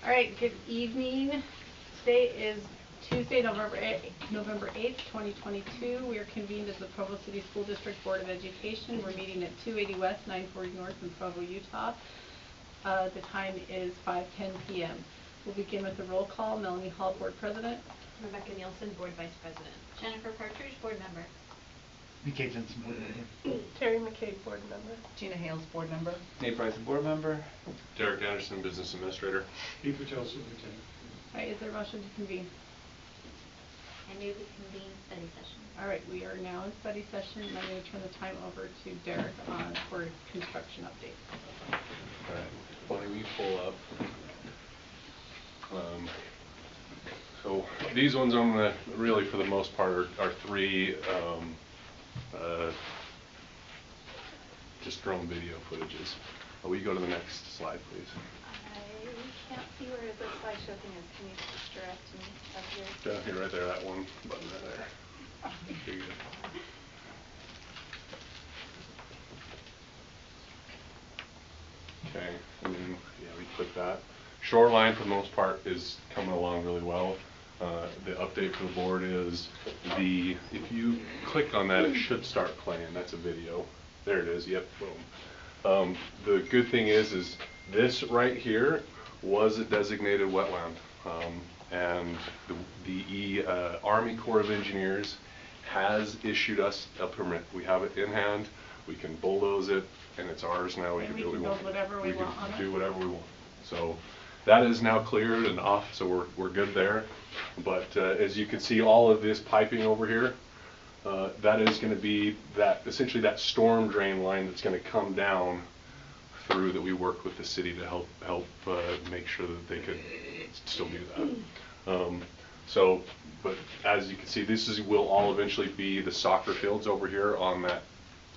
All right, good evening. Today is Tuesday, November 8th, 2022. We are convened as the Provo City School District Board of Education. We're meeting at 280 West, 940 North in Provo, Utah. The time is 5:10 p.m. We'll begin with the roll call. Melanie Hall, Board President. Rebecca Nielsen, Board Vice President. Jennifer Partridge, Board Member. McKay Jensen, Board Member. Terry McCabe, Board Member. Gina Hales, Board Member. Nate Bryson, Board Member. Derek Anderson, Business Administrator. Keith Patel, Superintendent. All right, is there a motion to convene? I move we convene study session. All right, we are now in study session, and I'm going to turn the time over to Derek for construction updates. All right, why don't we pull up? So these ones I'm gonna really, for the most part, are three just drone video footages. Will you go to the next slide, please? I can't see where the slideshow thing is. Can you just direct me up here? Down here, right there, that one button right there. There you go. Okay, and then, yeah, we click that. Shoreline, for the most part, is coming along really well. The update for the board is if you click on that, it should start playing. That's a video. There it is. Yep, boom. The good thing is this right here was a designated wetland, and the Army Corps of Engineers has issued us a permit. We have it in hand. We can bulldoze it, and it's ours now. We can do what we want. Whatever we want on it. Do whatever we want. So that is now cleared and off, so we're good there. But as you can see, all of this piping over here, that is going to be essentially that storm drain line that's going to come down through, that we worked with the city to help make sure that they could still do that. But as you can see, this will all eventually be the soccer fields over here on that,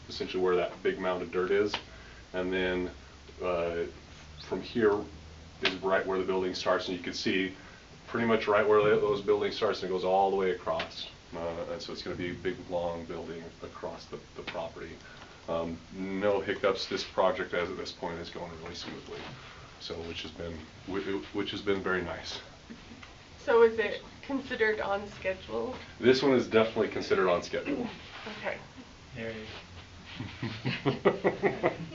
essentially where that big mound of dirt is, and then from here is right where the building starts, and you can see pretty much right where those buildings starts, and it goes all the way across. And so it's going to be a big, long building across the property. No hiccups. This project, as of this point, is going really smoothly. So, which has been very nice. So, is it considered on schedule? This one is definitely considered on schedule. Okay. There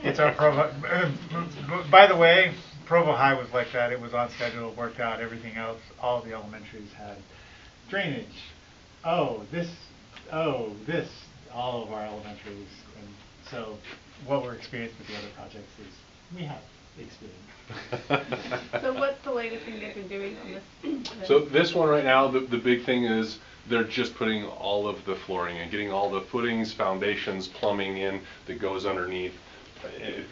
it's our Provo. By the way, Provo High was like that. It was on schedule, worked out. Everything else, all the elementaries had drainage. All of our elementaries. And so what we're experiencing with the other projects is we have experience. So what's the latest thing they've been doing on this? So this one right now, the big thing is they're just putting all of the flooring and getting all the footings, foundations, plumbing in that goes underneath.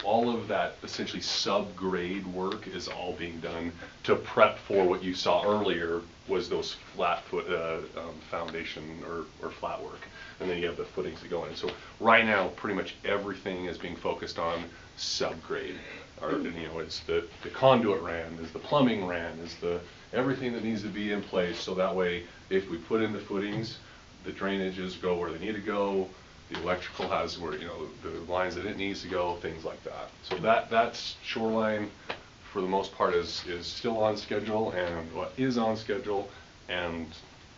All of that essentially subgrade work is all being done to prep for what you saw earlier was those flat foot foundation or flat work, and then you have the footings that go in. So right now, pretty much everything is being focused on subgrade. It's the conduit ran, is the plumbing ran, is everything that needs to be in place, so that way if we put in the footings, the drainages go where they need to go. The electrical has where, the lines that it needs to go, things like that. So that's shoreline, for the most part, is still on schedule, and what is on schedule, and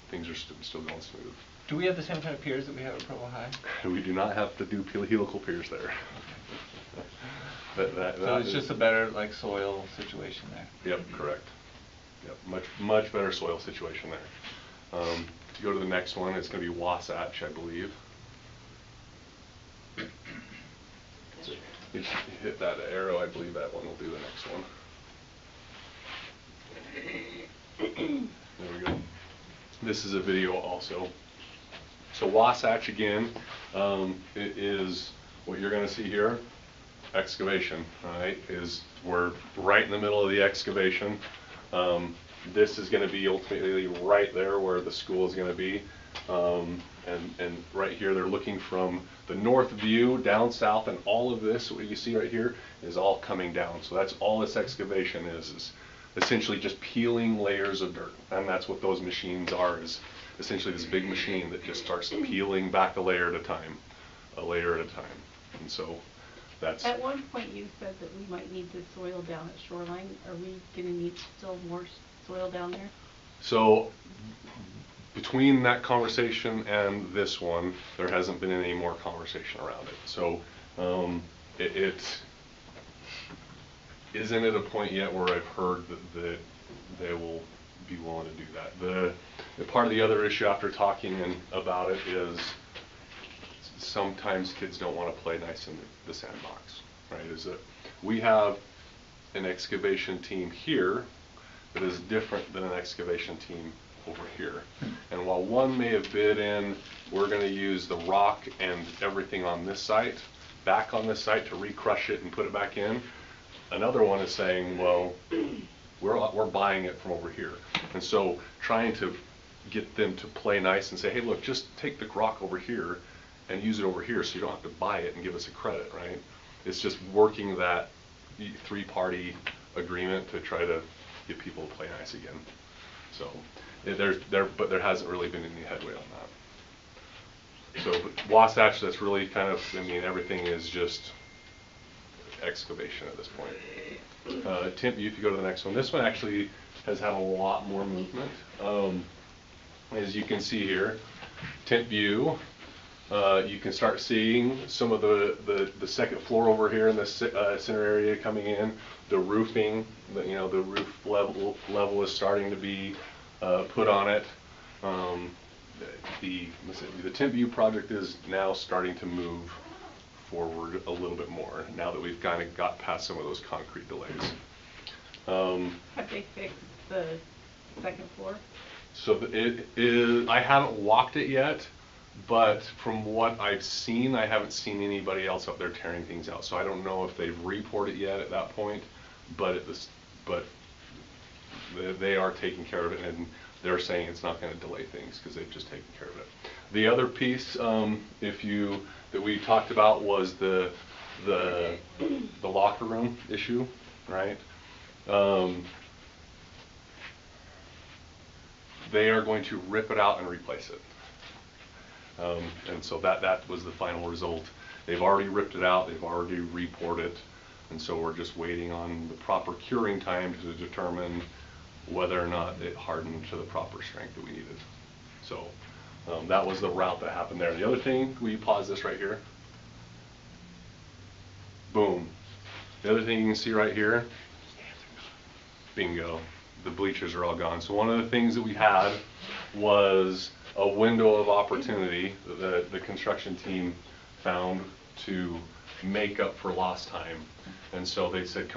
things are still going smooth. Do we have the same kind of piers that we have at Provo High? We do not have to do helical piers there. So it's just a better soil situation there. Yep, correct. Yep, much better soil situation there. To go to the next one, it's going to be Wasatch, I believe. So if you hit that arrow, I believe that one will do the next one. There we go. This is a video also. So Wasatch again, it is what you're going to see here. Excavation, right? We're right in the middle of the excavation. This is going to be ultimately right there where the school is going to be. And right here they're looking from the north view down south, and all of this, what you see right here, is all coming down. So that's all this excavation is essentially just peeling layers of dirt, and that's what those machines are, is essentially this big machine that just starts peeling back a layer at a time. And so that's. At one point you said that we might need the soil down at Shoreline. Are we gonna need still more soil down there? So between that conversation and this one, there hasn't been any more conversation around it. So it isn't at a point yet where I've heard that they will be willing to do that. The part of the other issue after talking about it is sometimes kids don't want to play nice in the sandbox, right? Is that we have an excavation team here that is different than an excavation team over here. And while one may have bid in, we're going to use the rock and everything on this site, back on this site to recrush it and put it back in, another one is saying, well, we're buying it from over here. And so trying to get them to play nice and say, hey, look, just take the rock over here and use it over here so you don't have to buy it and give us a credit, right? It's just working that three-party agreement to try to get people to play nice again. So but there hasn't really been any headway on that. So but Wasatch, that's really kind of, I mean, everything is just excavation at this point. Tim, if you go to the next one, this one actually has had a lot more movement. As you can see here, tent view, you can start seeing some of the second floor over here in the center area coming in. The roofing, the roof level is starting to be put on it. The tent view project is now starting to move forward a little bit more now that we've kind of got past some of those concrete delays. Have they fixed the second floor? So it is, I haven't walked it yet, but from what I've seen, I haven't seen anybody else up there tearing things out. So I don't know if they've reported yet at that point, but they are taking care of it, and they're saying it's not going to delay things because they've just taken care of it. The other piece, that we talked about was the locker room issue, right? They are going to rip it out and replace it. And so that was the final result. They've already ripped it out, they've already repoured it, and so we're just waiting on the proper curing time to determine whether or not it hardened to the proper strength that we needed. So that was the route that happened there. The other thing, will you pause this right here? Boom. The other thing you can see right here, bingo, the bleachers are all gone. So one of the things that we had was a window of opportunity that the construction team found to make up for lost time. And so they said,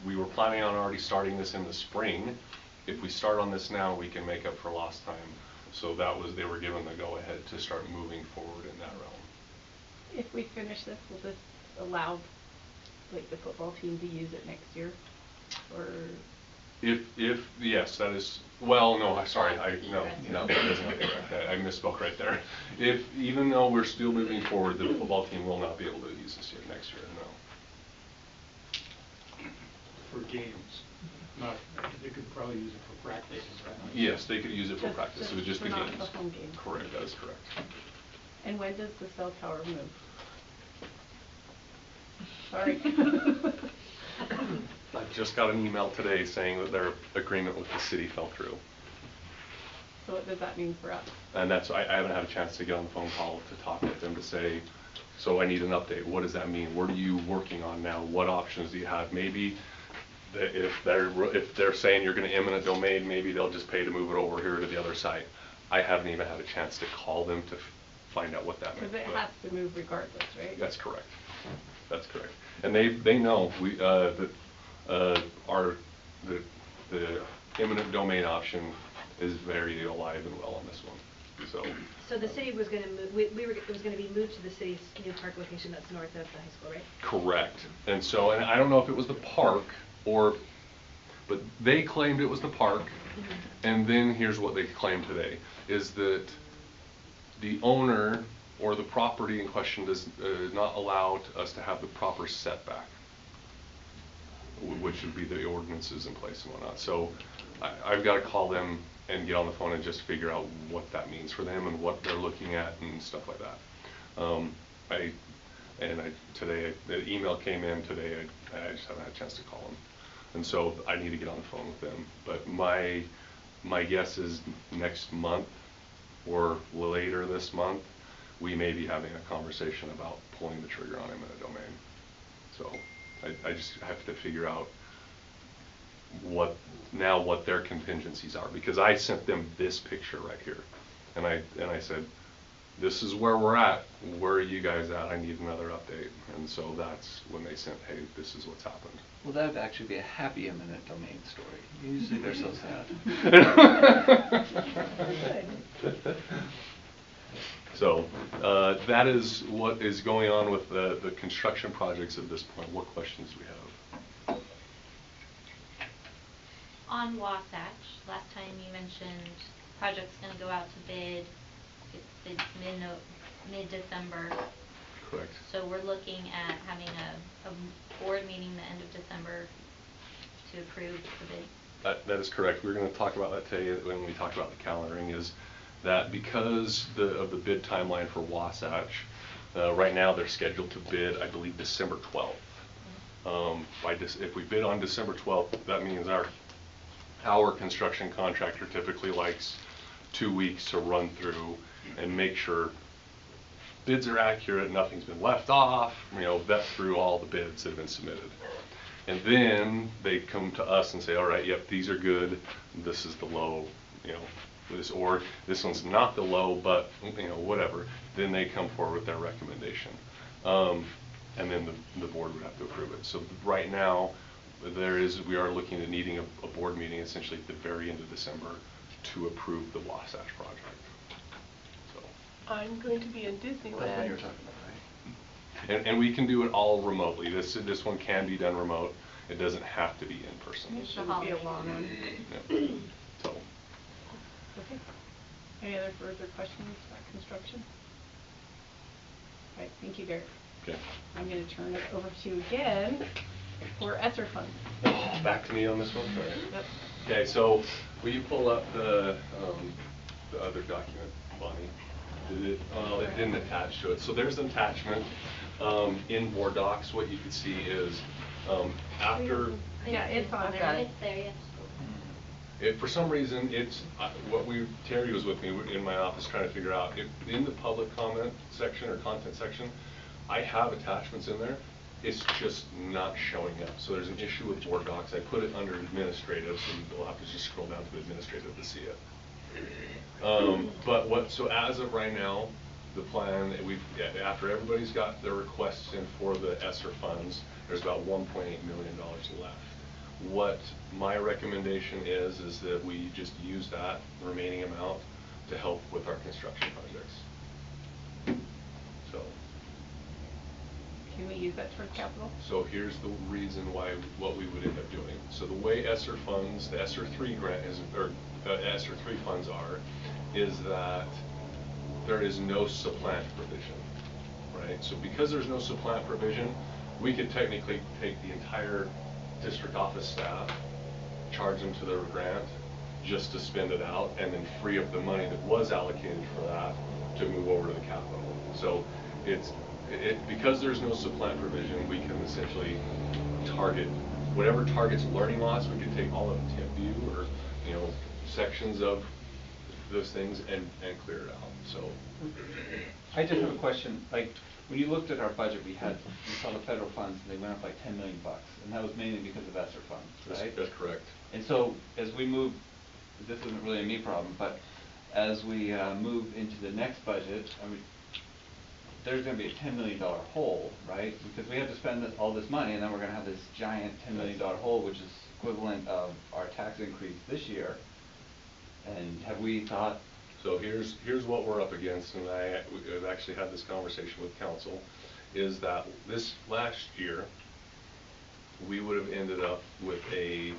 we were planning on already starting this in the spring. If we start on this now, we can make up for lost time. So they were given the go-ahead to start moving forward in that realm. If we finish this, will this allow like the football team to use it next year? Or Yes, that is, well, no, sorry, no, that doesn't look correct. I misspoke right there. Even though we're still moving forward, the football team will not be able to use this next year, no. For games, they could probably use it for practice, right? Yes, they could use it for practice. It was just the not games. the home game. Correct, that is correct. And when does the cell tower move? Sorry. I just got an email today saying that their agreement with the city fell through. So what does that mean for us? And I haven't had a chance to get on the phone call to talk with them to say, so I need an update. What does that mean? What are you working on now? What options do you have? Maybe if they're saying you're going to eminent domain, maybe they'll just pay to move it over here to the other site. I haven't even had a chance to call them to find out what that means. Because it has to move regardless, right? That's correct. That's correct. And they know that the eminent domain option is very alive and well on this one. So the city was going to move. It was going to be moved to the city's new park location that's north of the high school, right? Correct. And I don't know if it was the park but they claimed it was the park. Mm-hmm. And then here's what they claim today is that the owner or the property in question does not allow us to have the proper setback, which would be the ordinances in place and whatnot. So I've got to call them and get on the phone and just figure out what that means for them and what they're looking at and stuff like that. And today, the email came in today, I just haven't had a chance to call them. And so I need to get on the phone with them. But my guess is next month or later this month, we may be having a conversation about pulling the trigger on eminent domain. So I just have to figure out what their contingencies are, because I sent them this picture right here, and I said, this is where we're at. Where are you guys at? I need another update. And so that's when they sent, hey, this is what's happened. Well, that would actually be a happy eminent domain story. Usually they're so sad. So that is what is going on with the construction projects at this point. What questions do we have? On Wasatch, last time you mentioned project's going to go out to bid. It's mid-December. Correct. So we're looking at having a board meeting the end of December to approve the bid. That is correct. We were going to talk about that today when we talked about the calendaring, is that because of the bid timeline for Wasatch, right now they're scheduled to bid, I believe, December 12th. If we bid on December 12th, that means our construction contractor typically likes 2 weeks to run through and make sure bids are accurate, nothing's been left off, vet through all the bids that have been submitted. And then they come to us and say, all right, yep, these are good, this is the low, or this one's not the low, but whatever. Then they come forward with their recommendation. And then the board would have to approve it. So right now, we are looking at needing a board meeting essentially at the very end of December to approve the Wasatch project. So. I'm going to be in Disneyland. That's what you're talking about, right? And we can do it all remotely. This one can be done remote. It doesn't have to be in person. It shouldn't be a long one. Yeah. So. Okay. Any other further questions about construction? All right, thank you, Derek. Okay. I'm going to turn it over to you again for ESSER funds. Back to me on this one? Sorry. Yep. Okay, so will you pull up the other document, Bonnie? It didn't attach to it. So there's an attachment in board docs. What you can see is after. Yeah, it's on there. It's there, yes. For some reason, it's Terry was with me in my office trying to figure out in the public comment section or content section, I have attachments in there. It's just not showing up. So there's an issue with board docs. I put it under administrative, so you'll have to just scroll down to administrative to see it. So as of right now, the plan, after everybody's got their requests in for the ESSER funds, there's about $1.8 million left. What my recommendation is that we just use that remaining amount to help with our construction projects. So. Can we use that toward capital? So here's the reason what we would end up doing. So the way ESSER funds, the ESSER 3 grant is, or ESSER 3 funds are, is that there is no supplant provision, right? So because there's no supplant provision, we could technically take the entire district office staff, charge them to their grant just to spend it out, and then free up the money that was allocated for that to move over to the capital. So because there's no supplant provision, we can essentially target whatever targets learning loss. We could take all of tip view or sections of those things and clear it out. So I just have a question. Like, when you looked at our budget, we saw the federal funds, and they went up like $10 million, and that was mainly because of ESSER funds, right? That's correct. And so as we move, this isn't really a me problem, but as we move into the next budget, I mean, there's going to be a $10 million hole, right? Because we have to spend all this money, and then we're going to have this giant $10 million hole, which is equivalent of our tax increase this year. And have we thought? So here's what we're up against, and I've actually had this conversation with council, is that this last year we would have ended up with a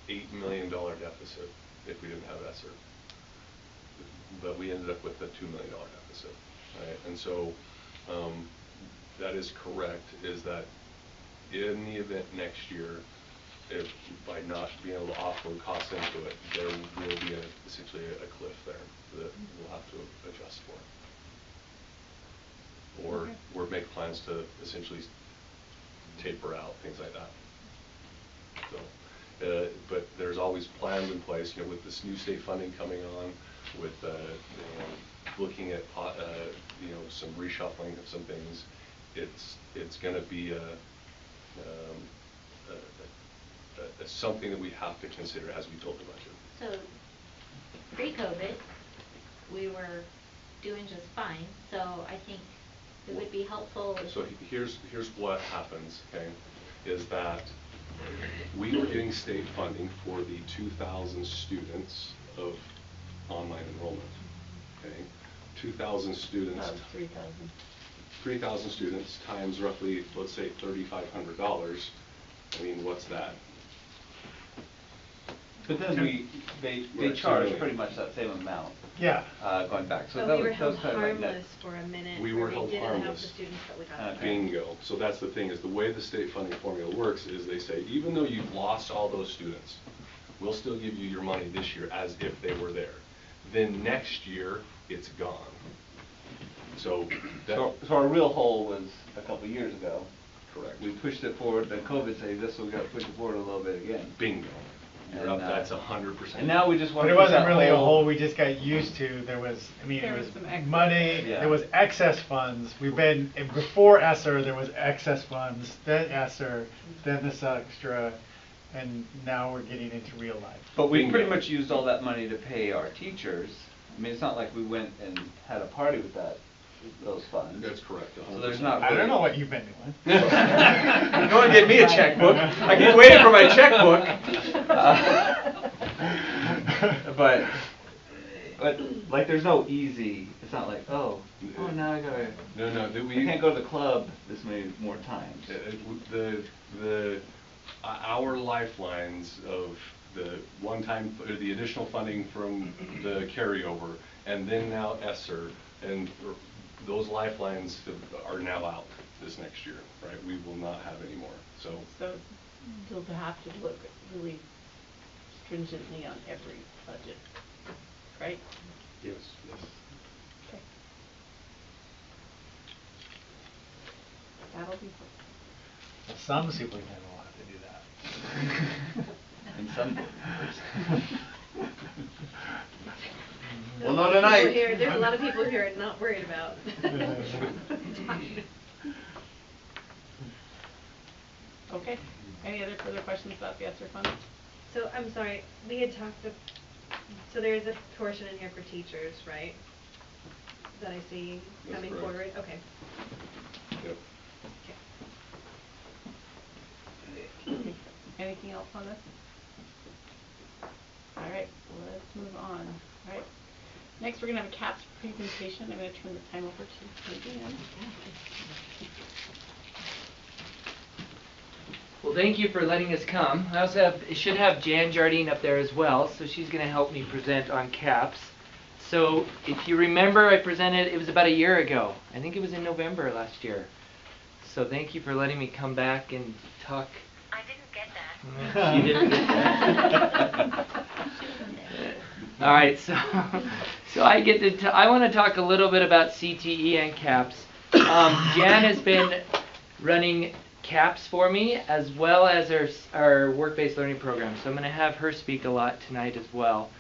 $8 million deficit if we didn't have ESSER. But we ended up with a $2 million deficit, right? And so that is correct, is that in the event next year, if by not being able to offload costs into it, there will be essentially a cliff there that we'll have to adjust for. or Okay. or make plans to essentially taper out, things like that. So, but there's always plans in place, you know, with this new state funding coming on, with you know, looking at you know, some reshuffling of some things. It's going to be something that we have to consider as we build the budget. So, pre-COVID, we were doing just fine, so I think it would be helpful. So here's what happens, okay, is that we were getting state funding for the 2,000 students of online enrollment, okay? 2,000 students. 3,000. 3,000 students times roughly, let's say $3,500. I mean, what's that? But then they Right, charge so- pretty much that same amount. Yeah. Going back, so But that we were was held kind of like net. harmless for a minute, We where were we held didn't have the harmless. students that we got. Okay. Bingo. So that's the thing, is the way the state funding formula works is they say, even though you've lost all those students, we'll still give you your money this year as if they were there. Then next year, it's gone. So that, So our real hole was a couple years ago. correct. We pushed it forward, then COVID saved us, so we got to push it forward a little bit again. Bingo. You're And, up, that's 100%. And now we just want But to it push wasn't that really a hole we just got used to. There was, I mean, There it was was some excess. money, Yeah. there was excess funds. We've been, before ESSER, there was excess funds, then ESSER, then this extra, and now we're getting into real life. But we Bingo. pretty much used all that money to pay our teachers. I mean, it's not like we went and had a party with those funds. That's correct. So there's not I don't really- know what you've been doing. Go and get me a checkbook. I keep waiting for my checkbook. But like, there's no easy. It's not like, oh, now I gotta. No, I can't go to the club this many more times. Our lifelines of the one-time, or the additional funding from the carryover, and then now ESSER, and those lifelines are now out this next year, right? We will not have any more, so. So you'll have to look really stringently on every budget, right? Yes. Okay. That'll be. Well, some superintendent will have to do that. In some boards. There's Well, a lot no, of people tonight. here- There's a lot of people here not worried about. Okay. Any other further questions about the ESSER funds? So, I'm sorry, we had talked, so there is a portion in here for teachers, right? That I see That's coming correct. forward, okay. Yep. Okay. Anything else on this? All right, let's move on. All right. Next, we're going to have a CAPS presentation. I'm going to turn the time over to Nadine. Well, thank you for letting us come. I also should have Jan Jardine up there as well, so she's going to help me present on CAPS. So if you remember, I presented, it was about a year ago. I think it was in November last year. So thank you for letting me come back and talk. I didn't get that. You didn't get that. All right, so I get to I want to talk a little bit about CTE and CAPS. Jan has been running CAPS for me, as well as our work-based learning program. So I'm going to have her speak a lot tonight as well.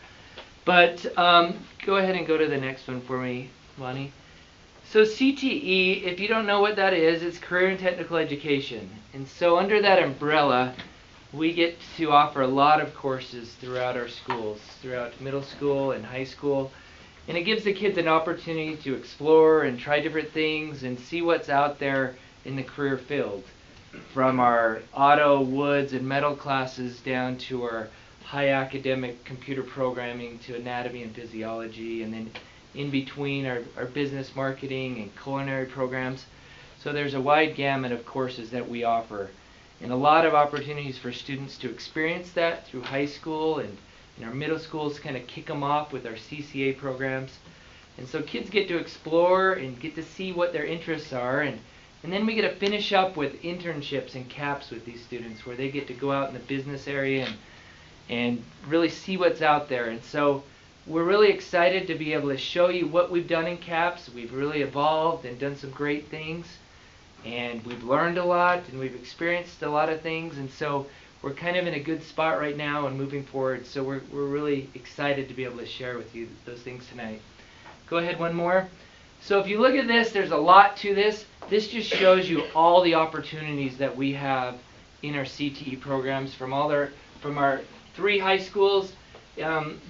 But go ahead and go to the next one for me, Lonnie. So CTE, if you don't know what that is, it's Career and Technical Education. And so under that umbrella, we get to offer a lot of courses throughout our schools, throughout middle school and high school. And it gives the kids an opportunity to explore and try different things and see what's out there in the career field. From our auto, woods, and metal classes down to our high academic computer programming to anatomy and physiology, and then in between our business marketing and culinary programs. So there's a wide gamut of courses that we offer, and a lot of opportunities for students to experience that through high school, and in our middle schools kind of kick them off with our CCA programs. And so kids get to explore and get to see what their interests are, and then we get to finish up with internships and CAPS with these students, where they get to go out in the business area and really see what's out there. And so we're really excited to be able to show you what we've done in CAPS. We've really evolved and done some great things, and we've learned a lot, and we've experienced a lot of things, and so we're kind of in a good spot right now and moving forward. So we're really excited to be able to share with you those things tonight. Go ahead, one more. So if you look at this, there's a lot to this. This just shows you all the opportunities that we have in our CTE programs from our 3 high schools.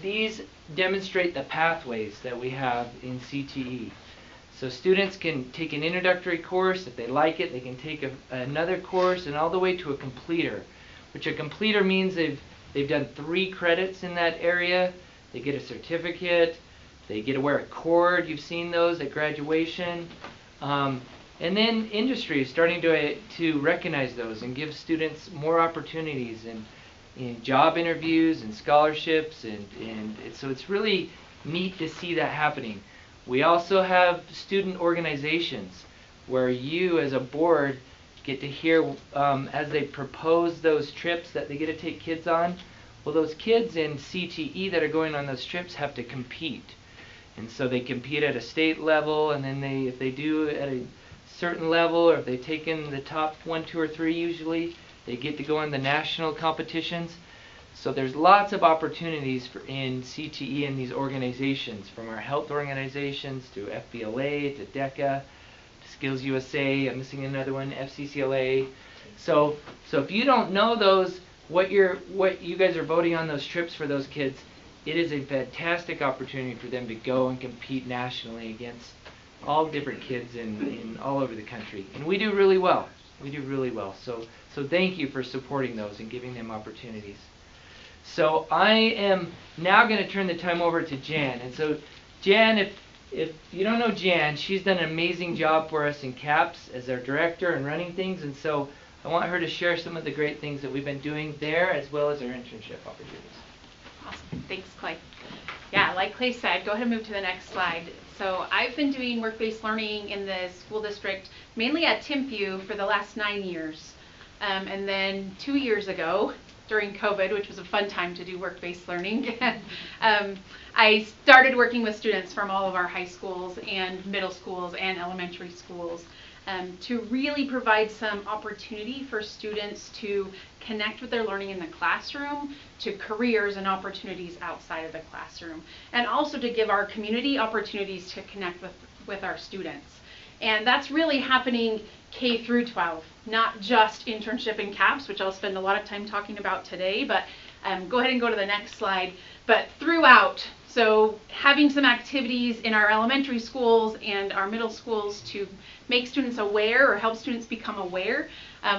These demonstrate the pathways that we have in CTE. So students can take an introductory course. If they like it, they can take another course, and all the way to a completer, which a completer means they've done 3 credits in that area. They get a certificate. They get to wear a cord. You've seen those at graduation. And then industry is starting to recognize those and give students more opportunities in job interviews and scholarships, and so it's really neat to see that happening. We also have student organizations where you as a board get to hear as they propose those trips that they get to take kids on. Well, those kids in CTE that are going on those trips have to compete. And so they compete at a state level, and then if they do at a certain level, or if they've taken the top 1, 2, or 3 usually, they get to go in the national competitions. So there's lots of opportunities in CTE in these organizations, from our health organizations to FBLA to DECA to Skills USA. I'm missing another one, FCCLA. So if you don't know those, what you guys are voting on those trips for those kids, it is a fantastic opportunity for them to go and compete nationally against all different kids in all over the country. And we do really well. We do really well. So thank you for supporting those and giving them opportunities. So I am now going to turn the time over to Jan. And so Jan, if you don't know Jan, she's done an amazing job for us in CAPS as our director and running things. And so I want her to share some of the great things that we've been doing there, as well as our internship opportunities. Awesome. Thanks, Clay. Yeah, like Clay said, go ahead and move to the next slide. So I've been doing work-based learning in the school district, mainly at Timpview, for the last 9 years. And then 2 years ago, during COVID, which was a fun time to do work-based learning, I started working with students from all of our high schools and middle schools and elementary schools to really provide some opportunity for students to connect with their learning in the classroom to careers and opportunities outside of the classroom, and also to give our community opportunities to connect with our students. And that's really happening K through 12, not just internship and CAPS, which I'll spend a lot of time talking about today, but go ahead and go to the next slide. But throughout, so having some activities in our elementary schools and our middle schools to make students aware or help students become aware.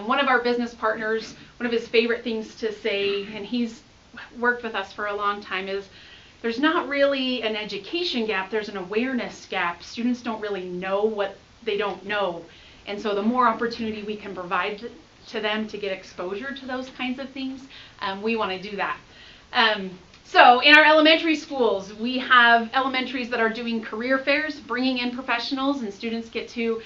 One of our business partners, one of his favorite things to say, and he's worked with us for a long time, is there's not really an education gap, there's an awareness gap. Students don't really know what they don't know. And so the more opportunity we can provide to them to get exposure to those kinds of things, we want to do that. So in our elementary schools, we have elementaries that are doing career fairs, bringing in professionals, and students get to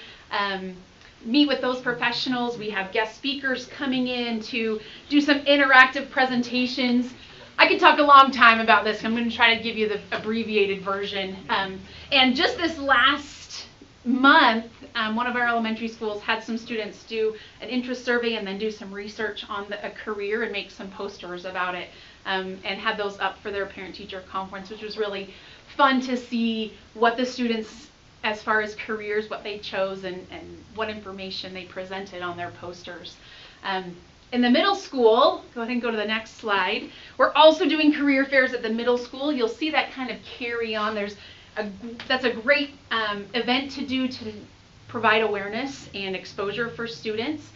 meet with those professionals. We have guest speakers coming in to do some interactive presentations. I could talk a long time about this. I'm going to try to give you the abbreviated version. And just this last month, one of our elementary schools had some students do an interest survey and then do some research on a career and make some posters about it, and had those up for their parent-teacher conference, which was really fun to see what the students, as far as careers, what they chose and what information they presented on their posters. In the middle school, go ahead and go to the next slide, we're also doing career fairs at the middle school. You'll see that kind of carry on. That's a great event to do to provide awareness and exposure for students.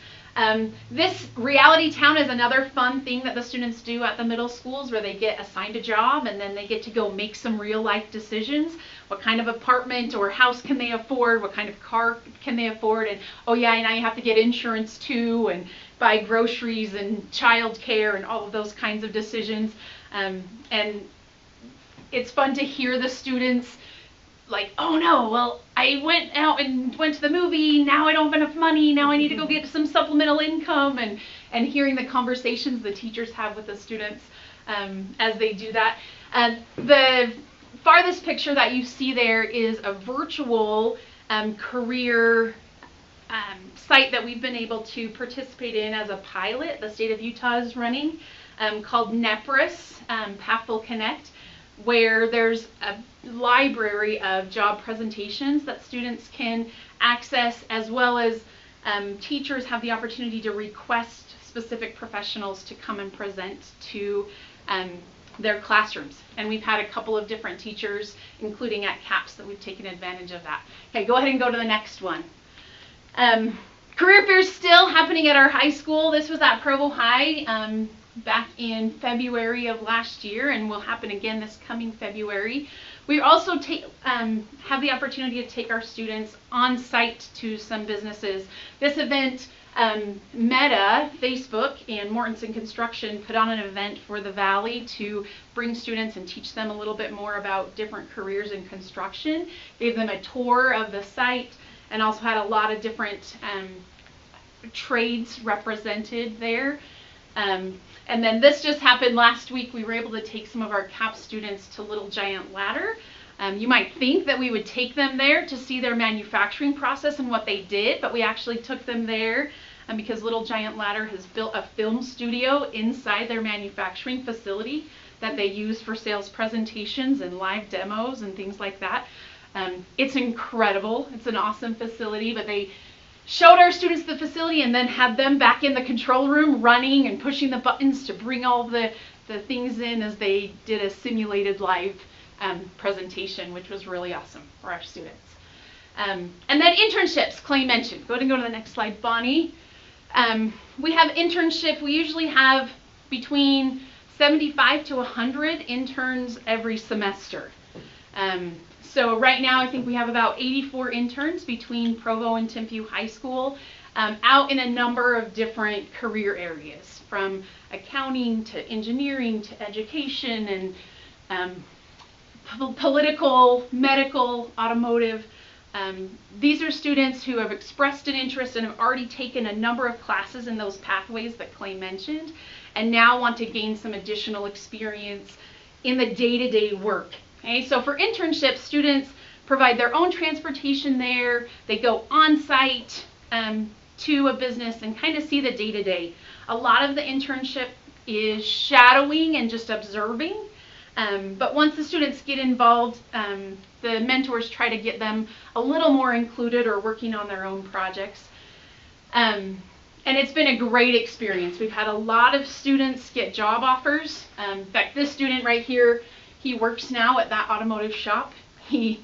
This Reality Town is another fun thing that the students do at the middle schools, where they get assigned a job and then they get to go make some real life decisions. What kind of apartment or house can they afford? What kind of car can they afford? And oh yeah, now you have to get insurance too, and buy groceries and child care and all of those kinds of decisions. And it's fun to hear the students like, oh no, well, I went out and went to the movie, now I don't have enough money, now I need to go get some supplemental income, and hearing the conversations the teachers have with the students as they do that. farthest picture that you see there is a virtual career site that we've been able to participate in as a pilot. The state of Utah is running, called NEPRIS, Pathful Connect, where there's a library of job presentations that students can access, as well as teachers have the opportunity to request specific professionals to come and present to their classrooms. And we've had a couple of different teachers, including at CAPS, that we've taken advantage of that. Okay, go ahead and go to the next one. Career fairs still happening at our high school. This was at Provo High back in February of last year, and will happen again this coming February. We also have the opportunity to take our students on site to some businesses. This event, Meta, Facebook, and Mortensen Construction put on an event for the Valley to bring students and teach them a little bit more about different careers in construction. Gave them a tour of the site, and also had a lot of different trades represented there. And then this just happened last week. We were able to take some of our CAP students to Little Giant Ladder. You might think that we would take them there to see their manufacturing process and what they did, but we actually took them there because Little Giant Ladder has built a film studio inside their manufacturing facility that they use for sales presentations and live demos and things like that. It's incredible. It's an awesome facility, but they showed our students the facility and then had them back in the control room running and pushing the buttons to bring all the things in as they did a simulated live presentation, which was really awesome for our students. And then internships, Clay mentioned. Go ahead and go to the next slide, Bonnie. We have internship. We usually have between 75 to 100 interns every semester. So right now I think we have about 84 interns between Provo and Timpview High School, out in a number of different career areas, from accounting to engineering to education and political, medical, automotive. These are students who have expressed an interest and have already taken a number of classes in those pathways that Clay mentioned, and now want to gain some additional experience in the day-to-day work. Okay, so for internships, students provide their own transportation there. They go on site to a business and kind of see the day-to-day. A lot of the internship is shadowing and just observing. But once the students get involved, the mentors try to get them a little more included or working on their own projects. And it's been a great experience. We've had a lot of students get job offers. In fact, this student right here, he works now at that automotive shop. He's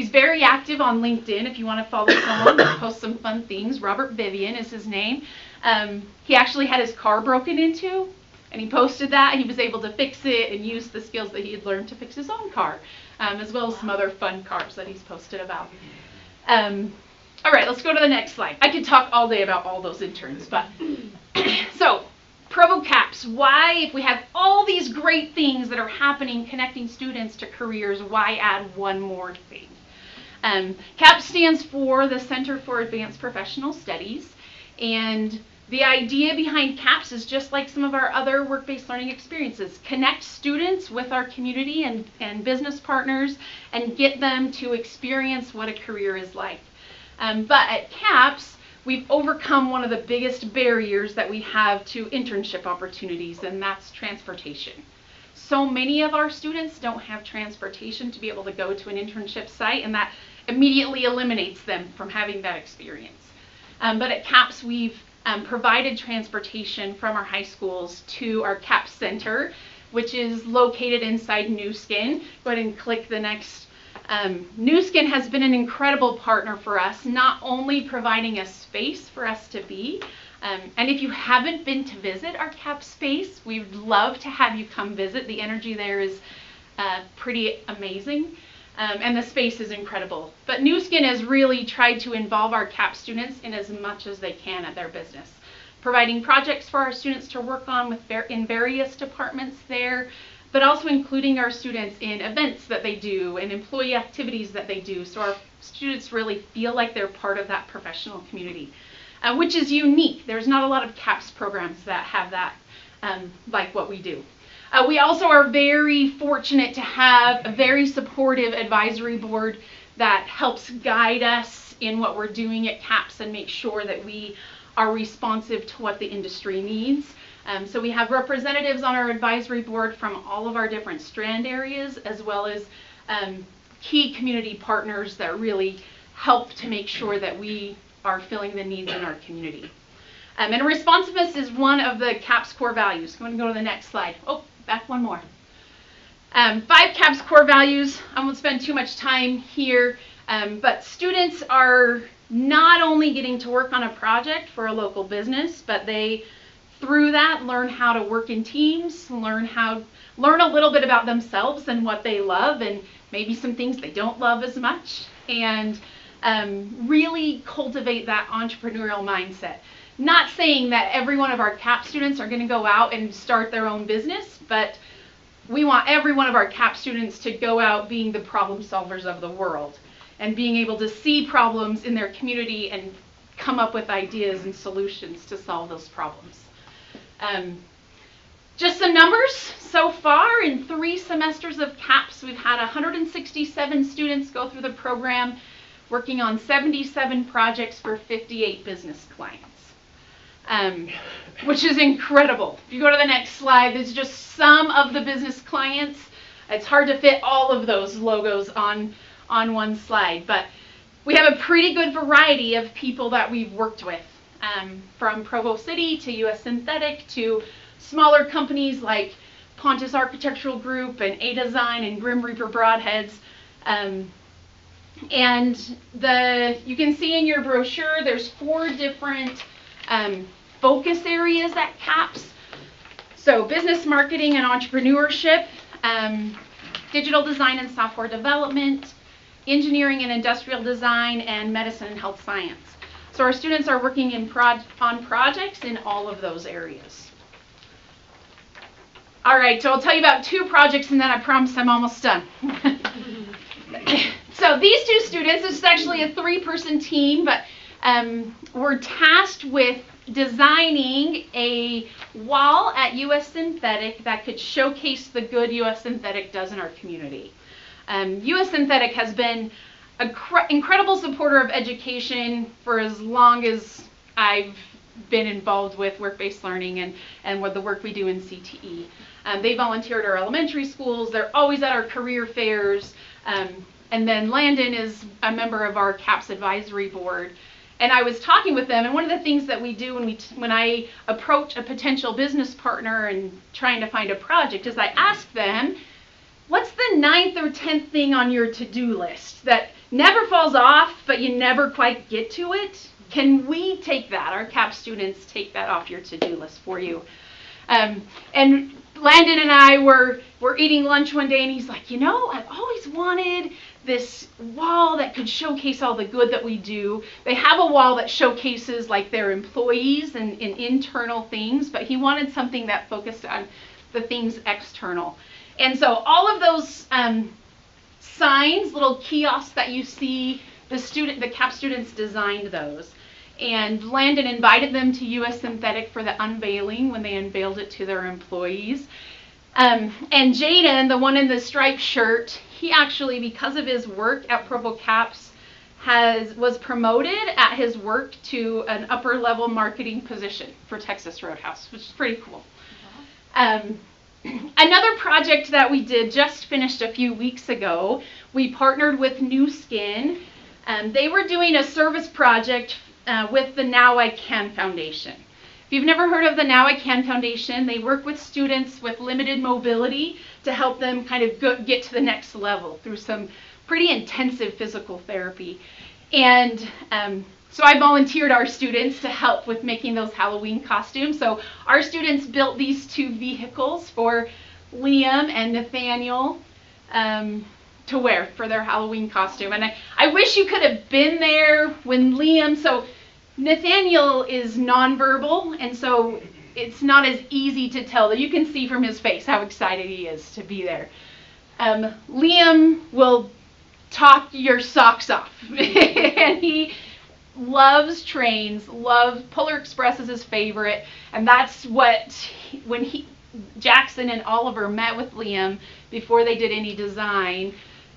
very active on LinkedIn if you want to follow someone that posts some fun things. Robert Vivian is his name. He actually had his car broken into, and he posted that. He was able to fix it and use the skills that he had learned to fix his own car, as well as some other fun cars that he's posted about. All right, let's go to the next slide. I could talk all day about all those interns, but so Provo CAPS, why, if we have all these great things that are happening connecting students to careers, why add one more thing? CAPS stands for the Center for Advanced Professional Studies, and the idea behind CAPS is just like some of our other work-based learning experiences. Connect students with our community and business partners and get them to experience what a career is like. But at CAPS, we've overcome one of the biggest barriers that we have to internship opportunities, and that's transportation. So many of our students don't have transportation to be able to go to an internship site, and that immediately eliminates them from having that experience. But at CAPS, we've provided transportation from our high schools to our CAPS Center, which is located inside New Skin. Go ahead and click the next. New Skin has been an incredible partner for us, not only providing a space for us to be, and if you haven't been to visit our CAPS space, we'd love to have you come visit. The energy there is pretty amazing. And the space is incredible. But New Skin has really tried to involve our CAP students in as much as they can at their business, providing projects for our students to work on in various departments there, but also including our students in events that they do and employee activities that they do, so our students really feel like they're part of that professional community, which is unique. There's not a lot of CAPS programs that have that like what we do. We also are very fortunate to have a very supportive advisory board that helps guide us in what we're doing at CAPS and make sure that we are responsive to what the industry needs. So we have representatives on our advisory board from all of our different strand areas, as well as key community partners that really help to make sure that we are filling the needs in our community. And responsiveness is one of the CAPS core values. I'm going to go to the next slide. Oh, back one more. 5 CAPS core values. I won't spend too much time here, but students are not only getting to work on a project for a local business, but they, through that, learn how to work in teams, learn a little bit about themselves and what they love, and maybe some things they don't love as much, and really cultivate that entrepreneurial mindset. Not saying that every one of our CAP students are going to go out and start their own business, but we want every one of our CAP students to go out being the problem solvers of the world and being able to see problems in their community and come up with ideas and solutions to solve those problems. Just some numbers. So far, in 3 semesters of CAPS, we've had 167 students go through the program, working on 77 projects for 58 business clients, which is incredible. If you go to the next slide, there's just some of the business clients. It's hard to fit all of those logos on one slide, but we have a pretty good variety of people that we've worked with, from Provo City to US Synthetic to smaller companies like Pontus Architectural Group and A-Design and Grim Reaper Broadheads. And you can see in your brochure, there's 4 different focus areas at CAPS. So business marketing and entrepreneurship, digital design and software development, engineering and industrial design, and medicine and health science. So our students are working on projects in all of those areas. All right, so I'll tell you about 2 projects and then I promise I'm almost done. So these 2 students, this is actually a 3-person team, but we're tasked with designing a wall at US Synthetic that could showcase the good US Synthetic does in our community. US Synthetic has been an incredible supporter of education for as long as I've been involved with work-based learning and with the work we do in CTE. They volunteer at our elementary schools. They're always at our career fairs. And then Landon is a member of our CAPS advisory board. And I was talking with them, and one of the things that we do when I approach a potential business partner and trying to find a project is I ask them, what's the 9th or 10th thing on your to-do list that never falls off, but you never quite get to it? Can we take that, our CAP students take that off your to-do list for you? And Landon and I were eating lunch one day, and he's like, I've always wanted this wall that could showcase all the good that we do. They have a wall that showcases like their employees and internal things, but he wanted something that focused on the things external. And so all of those signs, little kiosks that you see, the CAP students designed those. And Landon invited them to US Synthetic for the unveiling when they unveiled it to their employees. And Jaden, the one in the striped shirt, he actually, because of his work at Provo CAPS, was promoted at his work to an upper level marketing position for Texas Roadhouse, which is pretty cool. Another project that we did, just finished a few weeks ago, we partnered with New Skin. They were doing a service project with the Now I Can Foundation. If you've never heard of the Now I Can Foundation, they work with students with limited mobility to help them kind of get to the next level through some pretty intensive physical therapy. And so I volunteered our students to help with making those Halloween costumes. So our students built these 2 vehicles for Liam and Nathaniel to wear for their Halloween costume. And I wish you could have been there when so Nathaniel is nonverbal, and so it's not as easy to tell. That you can see from his face how excited he is to be there. Liam will talk your socks off, and he loves trains. Polar Express is his favorite, and that's what Jackson and Oliver met with Liam before they did any design,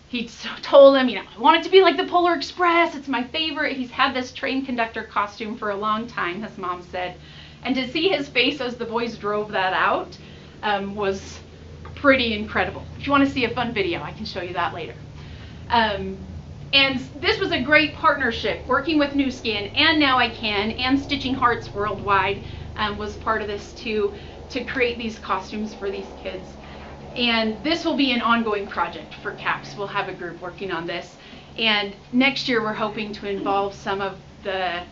he told him, I want it to be like the Polar Express. It's my favorite. He's had this train conductor costume for a long time, his mom said. And to see his face as the boys drove that out was pretty incredible. If you want to see a fun video, I can show you that later. And this was a great partnership, working with New Skin and Now I Can and Stitching Hearts Worldwide was part of this too, to create these costumes for these kids. And this will be an ongoing project for CAPS. We'll have a group working on this. And next year we're hoping to involve some of the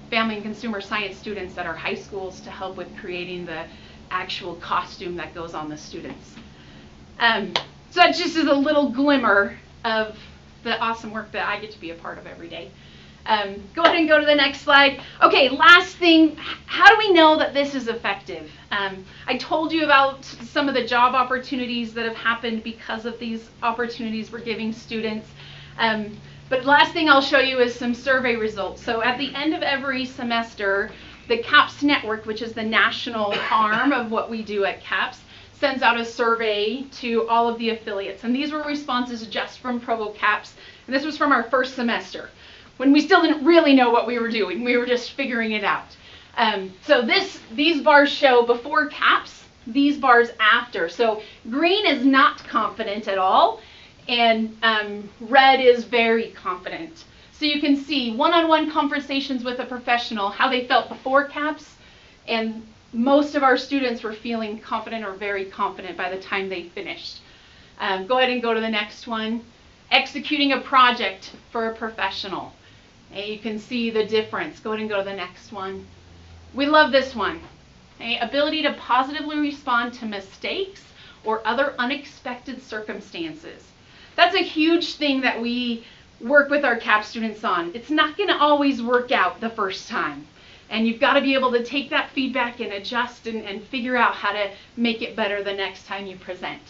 family and consumer science students at our high schools to help with creating the actual costume that goes on the students. So that just is a little glimmer of the awesome work that I get to be a part of every day. Go ahead and go to the next slide. Okay, last thing, how do we know that this is effective? I told you about some of the job opportunities that have happened because of these opportunities we're giving students. But last thing I'll show you is some survey results. So at the end of every semester, the CAPS network, which is the national arm of what we do at CAPS, sends out a survey to all of the affiliates. And these were responses just from Provo CAPS. And this was from our first semester, when we still didn't really know what we were doing. We were just figuring it out. So these bars show before CAPS, these bars after. So green is not confident at all, and red is very confident. So you can see one-on-one conversations with a professional, how they felt before CAPS, and most of our students were feeling confident or very confident by the time they finished. Go ahead and go to the next one. Executing a project for a professional. And you can see the difference. Go ahead and go to the next one. We love this one. Okay? Ability to positively respond to mistakes or other unexpected circumstances. That's a huge thing that we work with our CAP students on. It's not going to always work out the first time. And you've got to be able to take that feedback and adjust and figure out how to make it better the next time you present.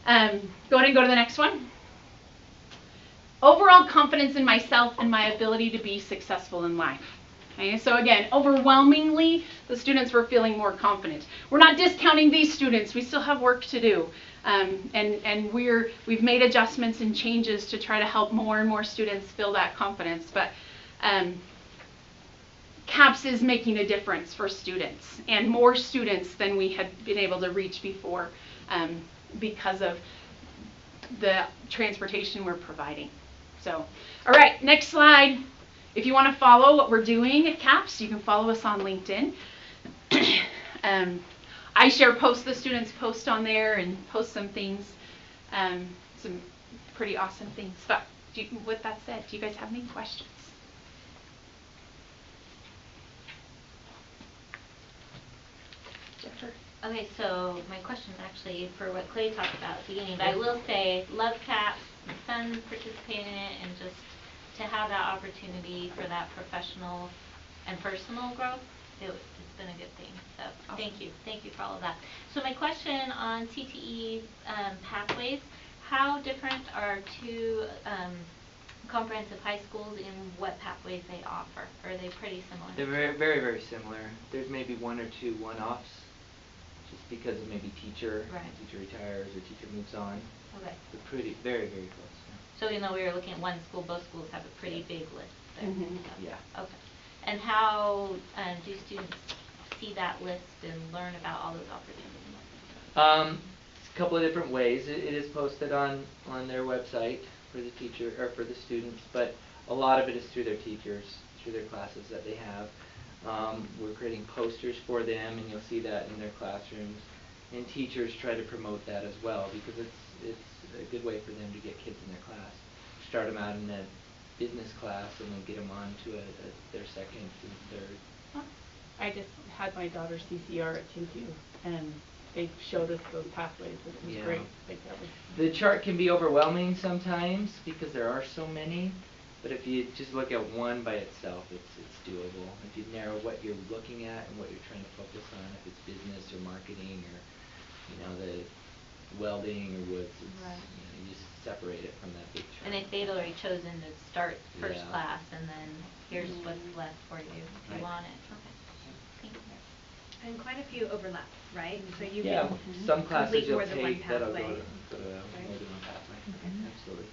Go ahead and go to the next one. Overall confidence in myself and my ability to be successful in life. Okay, so again, overwhelmingly, the students were feeling more confident. We're not discounting these students. We still have work to do. And we've made adjustments and changes to try to help more and more students feel that confidence. But CAPS is making a difference for students, and more students than we had been able to reach before because of the transportation we're providing. So, all right, next slide. If you want to follow what we're doing at CAPS, you can follow us on LinkedIn. I share posts, the students post on there and post some things, some pretty awesome things. But with that said, do you guys have any questions? Jennifer? Okay, so my question is actually for what Clay talked about at the beginning, but I will say, love CAPS, my son participated in it, and just to have that opportunity for that professional and personal growth, it's been a good thing. So awesome. Thank you for all of that. So my question on CTE pathways, how different are two comprehensive high schools in what pathways they offer? Or are they pretty similar? They're very, very, very similar. There's maybe one or two one-offs, just because of maybe teacher retires or teacher moves on. Okay. They're pretty, very, very close. So even though we were looking at one school, both schools have a pretty big list there. Mm-hmm. Yeah. Okay. And how do students see that list and learn about all those opportunities? It's a couple of different ways. It is posted on their website for the teacher or for the students, but a lot of it is through their teachers, through their classes that they have. We're creating posters for them, and you'll see that in their classrooms. And teachers try to promote that as well, because it's a good way for them to get kids in their class. Start them out in a business class, and then get them on to their second and third. I just had my daughter CCR at Tintu, and they showed us those pathways, and it was great. The chart can be overwhelming sometimes because there are so many, but if you just look at one by itself, it's doable. If you narrow what you're looking at and what you're trying to focus on, if it's business or marketing or the welding or woods, you just separate it from that big chart. And if they'd already chosen to start first class, and then here's what's left for you if you want it. Okay. Thank you. And quite a few overlap, right? So you Yeah, can some classes complete you'll more than one take that'll go pathway. to more than one pathway. Absolutely.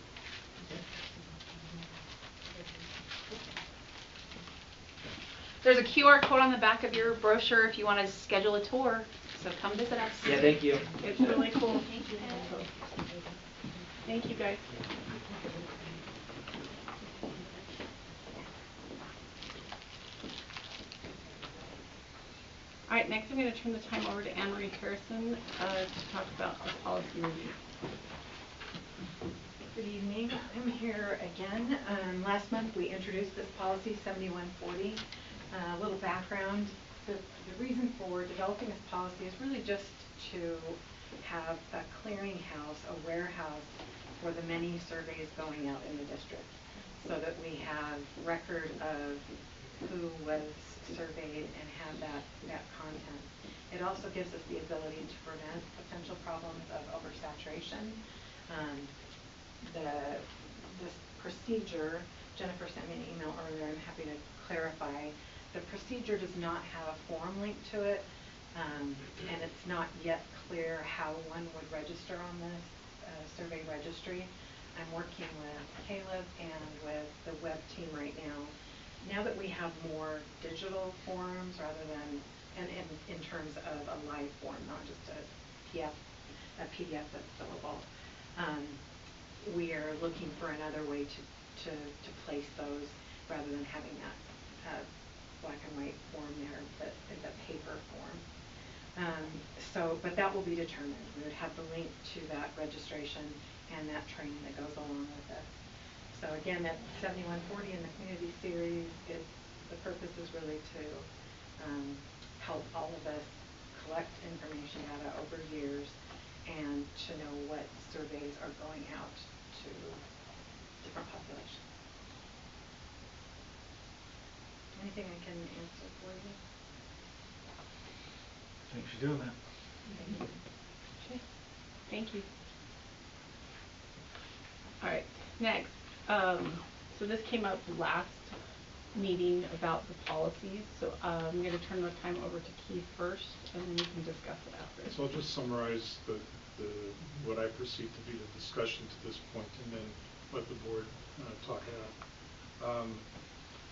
There's a QR code on the back of your brochure if you want to schedule a tour, so come visit us. Yeah, thank you. It's really cool. Thank you. Thank you, guys. All right, next I'm going to turn the time over to Anne Marie Harrison to talk about the policy review. Good evening. I'm here again. Last month we introduced this policy 7140. A little background. The reason for developing this policy is really just to have a clearinghouse, a warehouse for the many surveys going out in the district, so that we have record of who was surveyed and have that content. It also gives us the ability to prevent potential problems of oversaturation. This procedure, Jennifer sent me an email earlier, I'm happy to clarify. The procedure does not have a form linked to it, and it's not yet clear how one would register on this survey registry. I'm working with Caleb and with the web team right now. Now that we have more digital forms rather than, and in terms of a live form, not just a PDF that's fillable, we are looking for another way to place those rather than having that black and white form there that is a paper form. But that will be determined. We would have the link to that registration and that training that goes along with it. So again, that 7140 in the community series, the purpose is really to help all of us collect information data over years and to know what surveys are going out to different populations. Anything I can answer for you? Thanks for doing that. Thank you. Okay. Thank you. All right, next. So this came up last meeting about the policies. So I'm going to turn the time over to Keith first, and then we can discuss it after. So I'll just summarize what I perceive to be the discussion to this point, and then let the board talk it out.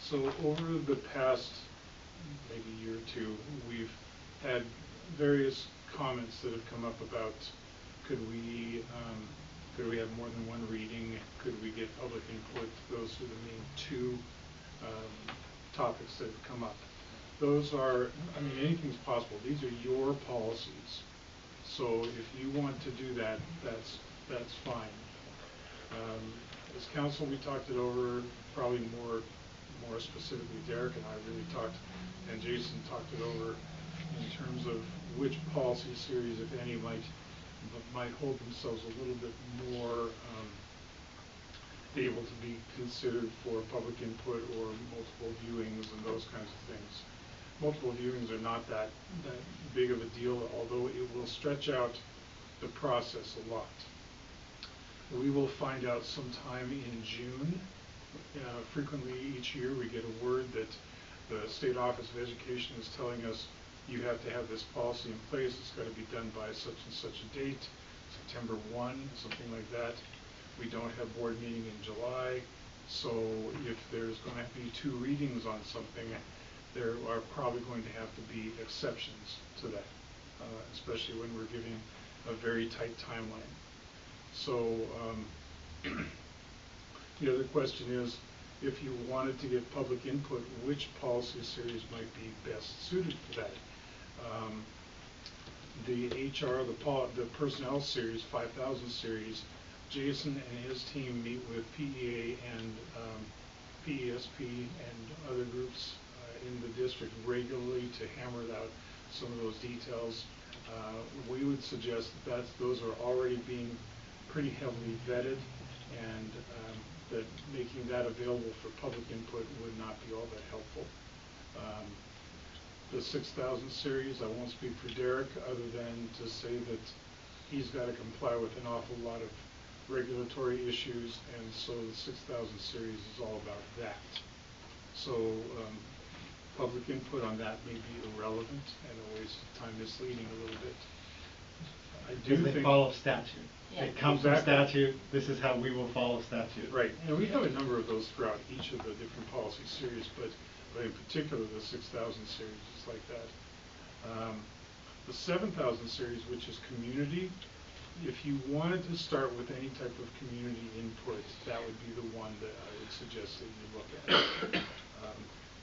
So over the past maybe year or two, we've had various comments that have come up about could we have more than one reading? Could we get public input? Those are the main two topics that have come up. Those are, I mean, anything's possible. These are your policies. So if you want to do that, that's fine. As council, we talked it over, probably more specifically Derek and I really talked, and Jason talked it over in terms of which policy series, if any, might hold themselves a little bit more able to be considered for public input or multiple viewings and those kinds of things. Multiple viewings are not that big of a deal, although it will stretch out the process a lot. We will find out sometime in June. Frequently each year we get a word that the State Office of Education is telling us you have to have this policy in place. It's got to be done by such and such a date, September 1, something like that. We don't have board meeting in July, so if there's going to be 2 readings on something, there are probably going to have to be exceptions to that, especially when we're giving a very tight timeline. So the other question is, if you wanted to get public input, which policy series might be best suited for that? The HR, the personnel series, 5000 series, Jason and his team meet with PEA and PESP and other groups in the district regularly to hammer out some of those details. We would suggest that those are already being pretty heavily vetted, and that making that available for public input would not be all that helpful. The 6000 series, I won't speak for Derek other than to say that he's got to comply with an awful lot of regulatory issues, and so the 6000 series is all about that. So public input on that may be irrelevant and a waste of time, misleading a little bit. I do Because they think. follow statute. Yeah. It comes from Exactly. statute, this is how we will follow statute. Right, and we have a number of those throughout each of the different policy series, but in particular, the 6,000 series is like that. The 7,000 series, which is community, if you wanted to start with any type of community input, that would be the one that I would suggest that you look at.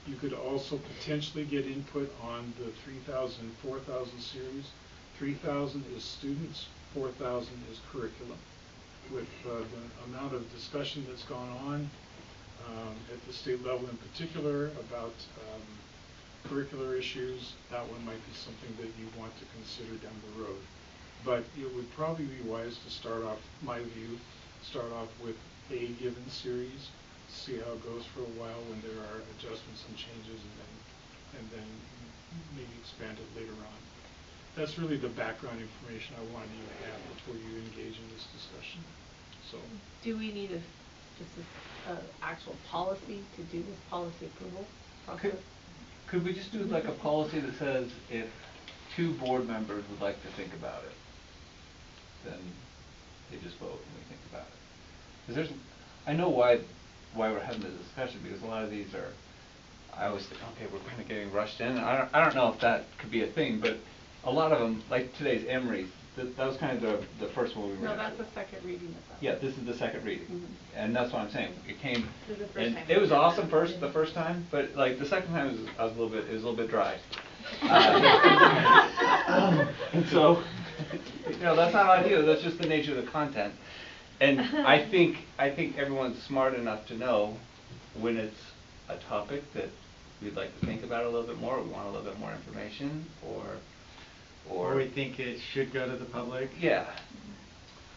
You could also potentially get input on the 3,000, 4,000 series. 3,000 is students, 4,000 is curriculum. With the amount of discussion that's gone on at the state level in particular about curricular issues, that one might be something that you want to consider down the road. But it would probably be wise to start off, my view, start off with a given series, see how it goes for a while when there are adjustments and changes, and then maybe expand it later on. That's really the background information I wanted you to have before you engage in this discussion. So, Do we need just a actual policy to do this policy approval process? Could we just do like a policy that says if 2 board members would like to think about it, then they just vote and we think about it? Because I know why we're having this discussion, because a lot of these are, I always think, okay, we're kind of getting rushed in. I don't know if that could be a thing, but a lot of them, like today's Emory, that was kind of the first one we read. No, that's the second reading of that. Yeah, this is the second reading, and that's what I'm saying. It came, This is the first and time it was we've done awesome that. the first time, but like the second time it was a little bit dry. And so, that's not ideal. That's just the nature of the content. And I think everyone's smart enough to know when it's a topic that we'd like to think about a little bit more, or we want a little bit more information, Or we think it should go to the public. Yeah.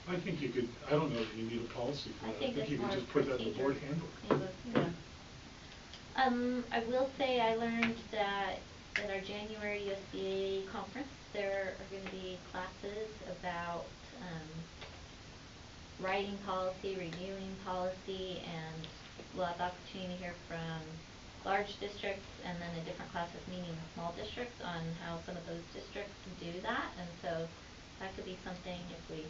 I think you could, I don't know if you need a policy for I that. think You it's could more just put that in the procedure. board handbook. Yeah. I will say I learned that at our January USDA conference, there are going to be classes about writing policy, reviewing policy, and we'll have the opportunity to hear from large districts and then a different class of meeting with small districts on how some of those districts do that. And so that could be something if we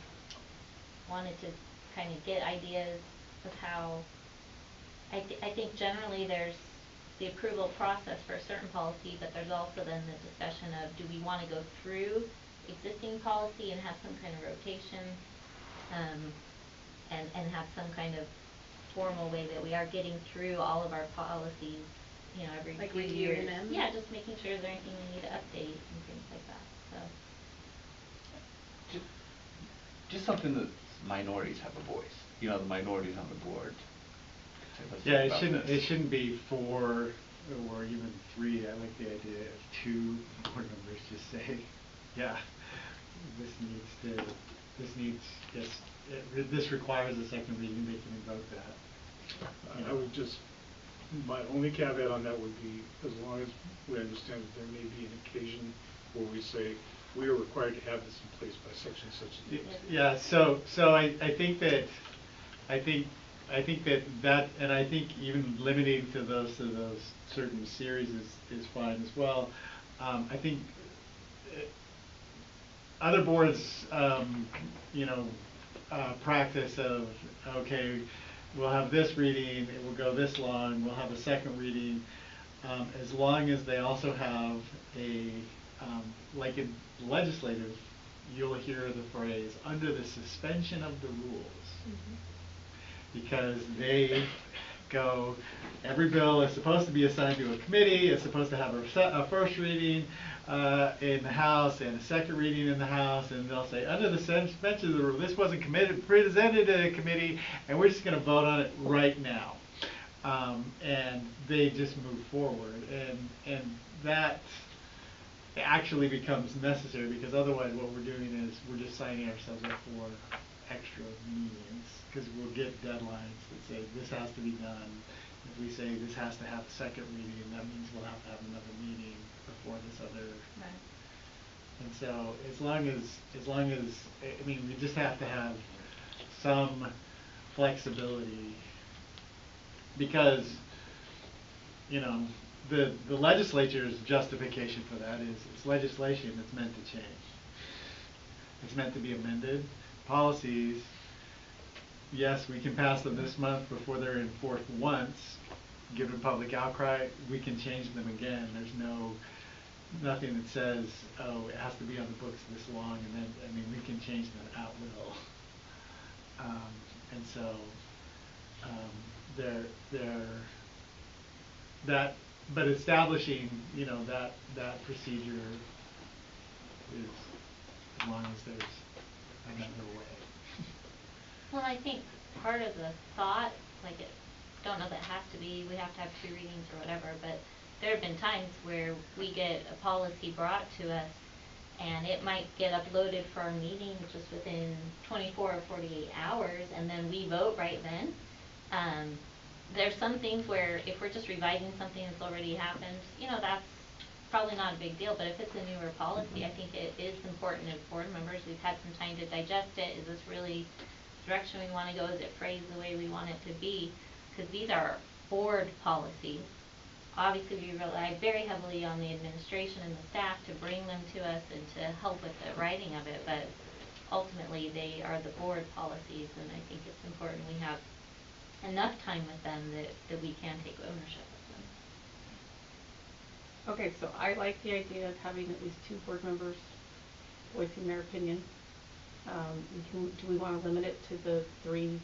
wanted to kind of get ideas of how, I think generally there's the approval process for a certain policy, but there's also then the discussion of do we want to go through existing policy and have some kind of rotation, and have some kind of formal way that we are getting through all of our policies, every Like few reviewing years. them? Yeah, just making sure there's anything we need to update and things like that, so. Just something that minorities have a voice. The minorities on the board. Let's Yeah, talk it about this. shouldn't be 4 or even 3. I like the idea of 2 board members just say, yeah, this requires a second reading, they can invoke that. I would just, my only caveat on that would be, as long as we understand that there may be an occasion where we say, we are required to have this in place by such and such a date. Yeah, so I think that, and I think even limiting to those certain series is fine as well. I think other boards, practice of, okay, we'll have this reading, it will go this long, we'll have a second reading, as long as they also have like in legislative, you'll hear the phrase, under the suspension of the rules. Mm-hmm. Because they go, every bill is supposed to be assigned to a committee, it's supposed to have a first reading in the House and a second reading in the House, and they'll say, under the suspension of the rule, this wasn't presented to a committee, and we're just going to vote on it right now. And they just move forward, and that actually becomes necessary, because otherwise what we're doing is we're just signing ourselves up for extra meetings, because we'll get deadlines that say this has to be done. If we say this has to have a second reading, that means we'll have to have another meeting before this other. Right. And so as long as we just have to have some flexibility, because the legislature's justification for that is it's legislation that's meant to change. It's meant to be amended. Policies, yes, we can pass them this month before they're enforced once, given public outcry, we can change them again. There's nothing that says, oh, it has to be on the books this long, and then, I mean, we can change them at will. And so, but establishing, you know, that procedure is, as long as there's another way. Well, I think part of the thought, like don't know that it has to be, we have to have 2 readings or whatever, but there have been times where we get a policy brought to us and it might get uploaded for our meeting just within 24 or 48 hours, and then we vote right then. There's some things where if we're just revising something that's already happened, you know, that's probably not a big deal, but if it's a newer policy, I think it is important as board members, we've had some time to digest it. Is this really the direction we want to go? Is it phrased the way we want it to be? Because these are board policies. Obviously, we rely very heavily on the administration and the staff to bring them to us and to help with the writing of it, but ultimately they are the board policies, and I think it's important we have enough time with them that we can take ownership of them. Okay, so I like the idea of having at least 2 board members voicing their opinion. Do we want to limit it to the 3,000s,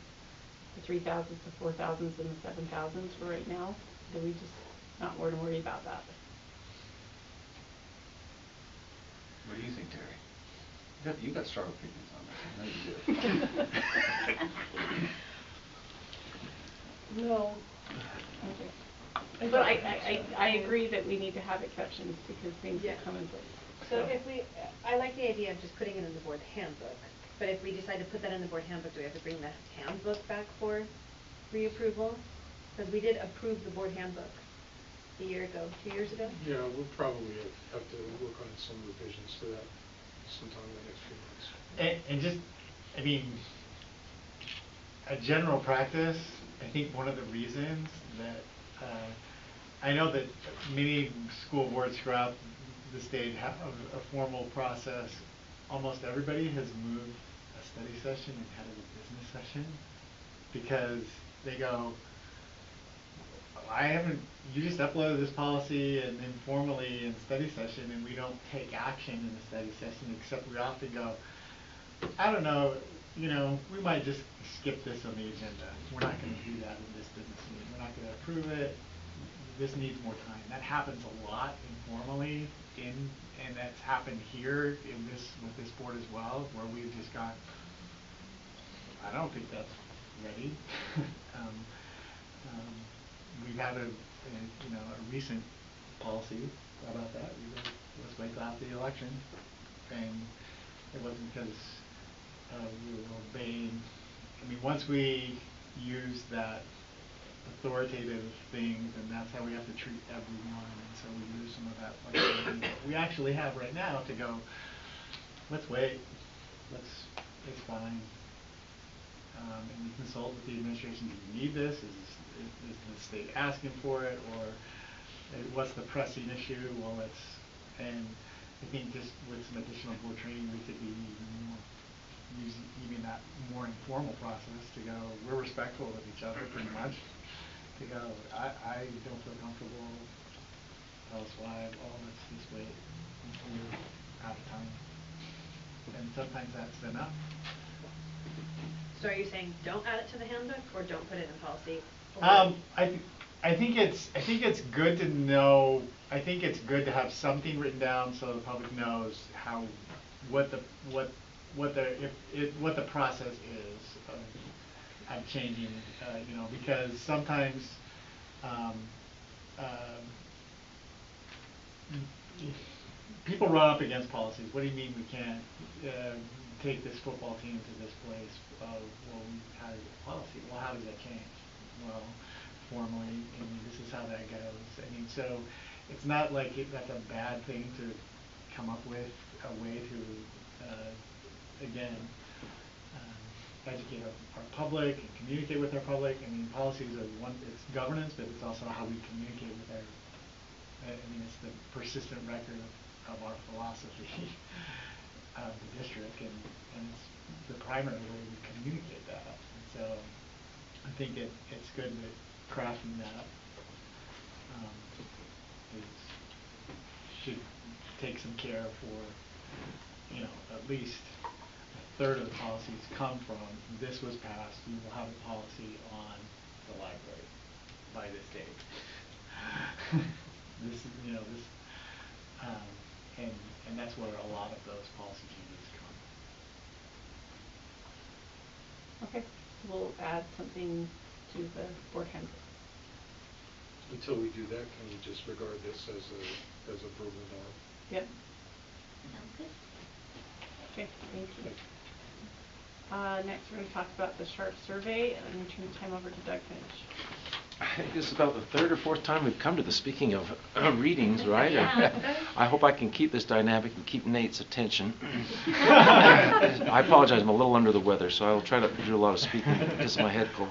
the 4,000s, and the 7,000s for right now? Do we just not more to worry about that? What do you think, Terry? You got strong opinions on this. I know you do. No. Okay. But I agree that we need to have exceptions because things Yeah. come in place. So if I like the idea of just putting it in the board handbook, but if we decide to put that in the board handbook, do we have to bring the handbook back for reapproval? Because we did approve the board handbook a year ago, 2 years ago. Yeah, we'll probably have to work on some revisions to that sometime in the next few months. And just, I mean, a general practice, I think one of the reasons that, I know that many school boards throughout the state have a formal process. Almost everybody has moved a study session and had a business session because they go, you just uploaded this policy and informally in study session, and we don't take action in the study session, except we often go, I don't know, you know, we might just skip this on the agenda. We're not going to do that in this business meeting. We're not going to approve it. This needs more time. That happens a lot informally, and that's happened here with this board as well, where we've just gone, I don't think that's ready. We've had a recent policy about that. We were, let's wait till after the election, and it wasn't because we were obeying. I mean, once we use that authoritative thing, then that's how we have to treat everyone, and so we use some of that flexibility that we actually have right now to go, let's wait, it's fine. And we consult with the administration, do we need this? Is the state asking for it? Or what's the pressing issue? Well, and I think just with some additional board training, we could be using even that more informal process to go, we're respectful of each other pretty much, to go, I don't feel comfortable, tell us why, well, let's just wait until we're out of time. And sometimes that's enough. So are you saying don't add it to the handbook or don't put it in policy? I think it's good to know. I think it's good to have something written down so the public knows what the process is of changing. Because sometimes people run up against policies. What do you mean we can't take this football team to this place? Well, we had a policy. Well, how does that change? Well, formally, and this is how that goes. I mean, so it's not like that's a bad thing to come up with a way to, again, educate our public and communicate with our public. I mean, policies are it's governance, but it's also how we communicate with I mean, it's the persistent record of our philosophy of the district, and it's the primary way we communicate that. And so I think it's good that crafting that should take some care for, you know, at least a third of the policies come from, this was passed, you will have a policy on the library by this date. This is, you know, this, and that's where a lot of those policy changes come. Okay, we'll add something to the board handbook. Until we do that, can we just regard this as a verbal norm? Yep. Sounds good. Okay, thank you. Next, we're going to talk about the SHARP survey, and turn the time over to Doug Finch. I think this is about the third or fourth time we've come to the speaking of readings, right? Yeah. I hope I can keep this dynamic and keep Nate's attention. I apologize, I'm a little under the weather, so I'll try to do a lot of speaking because my head cold.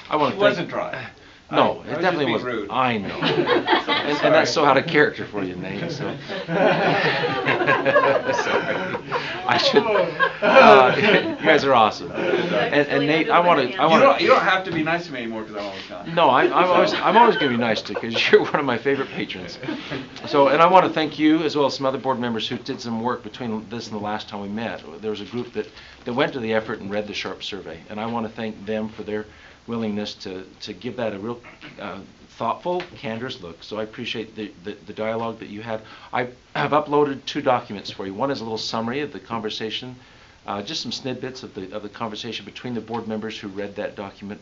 I want to He wasn't dry. No, I it was definitely just being wasn't. rude. I know. and that's so out of character for you, Nate. So. Sorry. I should. You guys are awesome. And Nate, I want to. You don't have to be nice to me anymore because I'm always gone. No, I'm always going to be nice to you because you're one of my favorite patrons. So, and I want to thank you as well as some other board members who did some work between this and the last time we met. There was a group that went to the effort and read the SHARP survey, and I want to thank them for their willingness to give that a real thoughtful, candorous look. So I appreciate the dialogue that you had. I have uploaded 2 documents for you. One is a little summary of the conversation, just some snippets of the conversation between the board members who read that document,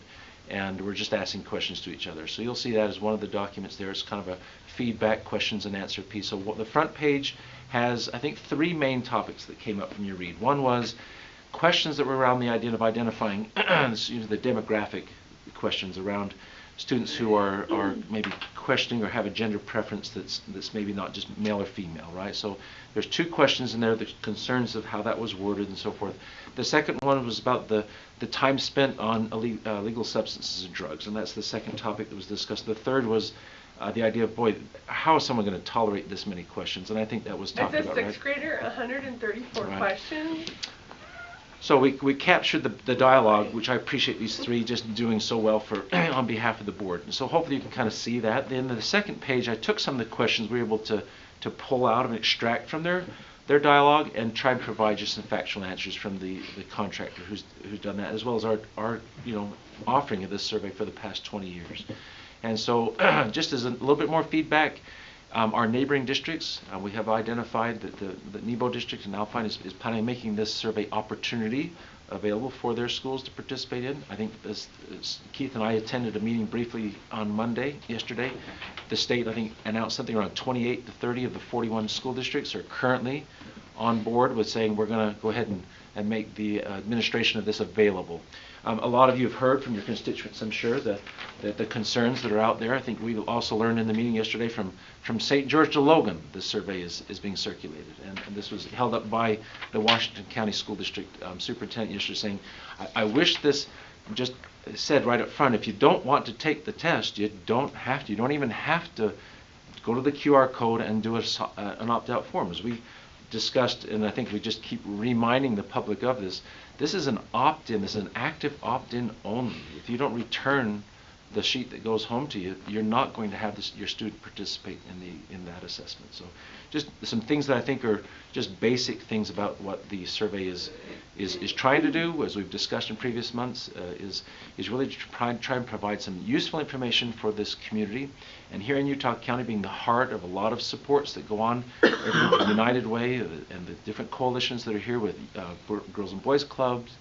and we're just asking questions to each other. So you'll see that as one of the documents there. It's kind of a feedback, questions and answer piece. So the front page has, I think, 3 main topics that came up from your read. One was questions that were around the idea of identifying the demographic questions around students who are maybe questioning or have a gender preference that's maybe not just male or female, right? So there's 2 questions in there, the concerns of how that was worded and so forth. The second one was about the time spent on illegal substances and drugs, and that's the second topic that was discussed. The third was the idea of, boy, how is someone going to tolerate this many questions? And I think that was talked about, right? As a 6th grader, 134 Right. questions? So we captured the dialogue, which I appreciate these 3 just doing so well for on behalf of the board. And so hopefully you can kind of see that. Then the second page, I took some of the questions we were able to pull out and extract from their dialogue and try and provide just some factual answers from the contractor who's done that, as well as our offering of this survey for the past 20 years. And so just as a little bit more feedback, our neighboring districts, we have identified that the Nebo district and Alpine is planning on making this survey opportunity available for their schools to participate in. I think as Keith and I attended a meeting briefly on yesterday. The state, I think, announced something around 28 to 30 of the 41 school districts are currently on board with saying we're going to go ahead and make the administration of this available. A lot of you have heard from your constituents, I'm sure, the concerns that are out there. I think we also learned in the meeting yesterday from St. George to Logan, this survey is being circulated. And this was held up by the Washington County School District superintendent yesterday saying, I wish this just said right up front, if you don't want to take the test, you don't have to. You don't even have to go to the QR code and do an opt-out form. As we discussed, and I think we just keep reminding the public of this, this is an opt-in, this is an active opt-in only. If you don't return the sheet that goes home to you, you're not going to have your student participate in that assessment. So just some things that I think are just basic things about what the survey is trying to do, as we've discussed in previous months, is really to try and provide some useful information for this community. And here in Utah County, being the heart of a lot of supports that go on, the United Way and the different coalitions that are here with Girls and Boys Clubs,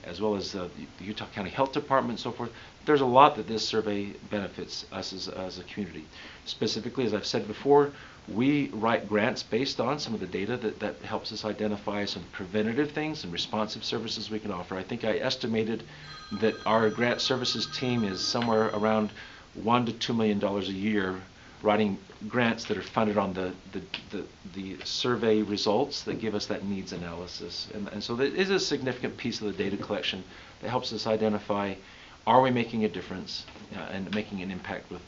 as well as the Utah County Health Department and so forth. There's a lot that this survey benefits us as a community. Specifically, as I've said before, we write grants based on some of the data that helps us identify some preventative things and responsive services we can offer. I think I estimated that our grant services team is somewhere around $1 to $2 million a year writing grants that are funded on the survey results that give us that needs analysis. And so that is a significant piece of the data collection that helps us identify, are we making a difference and making an impact with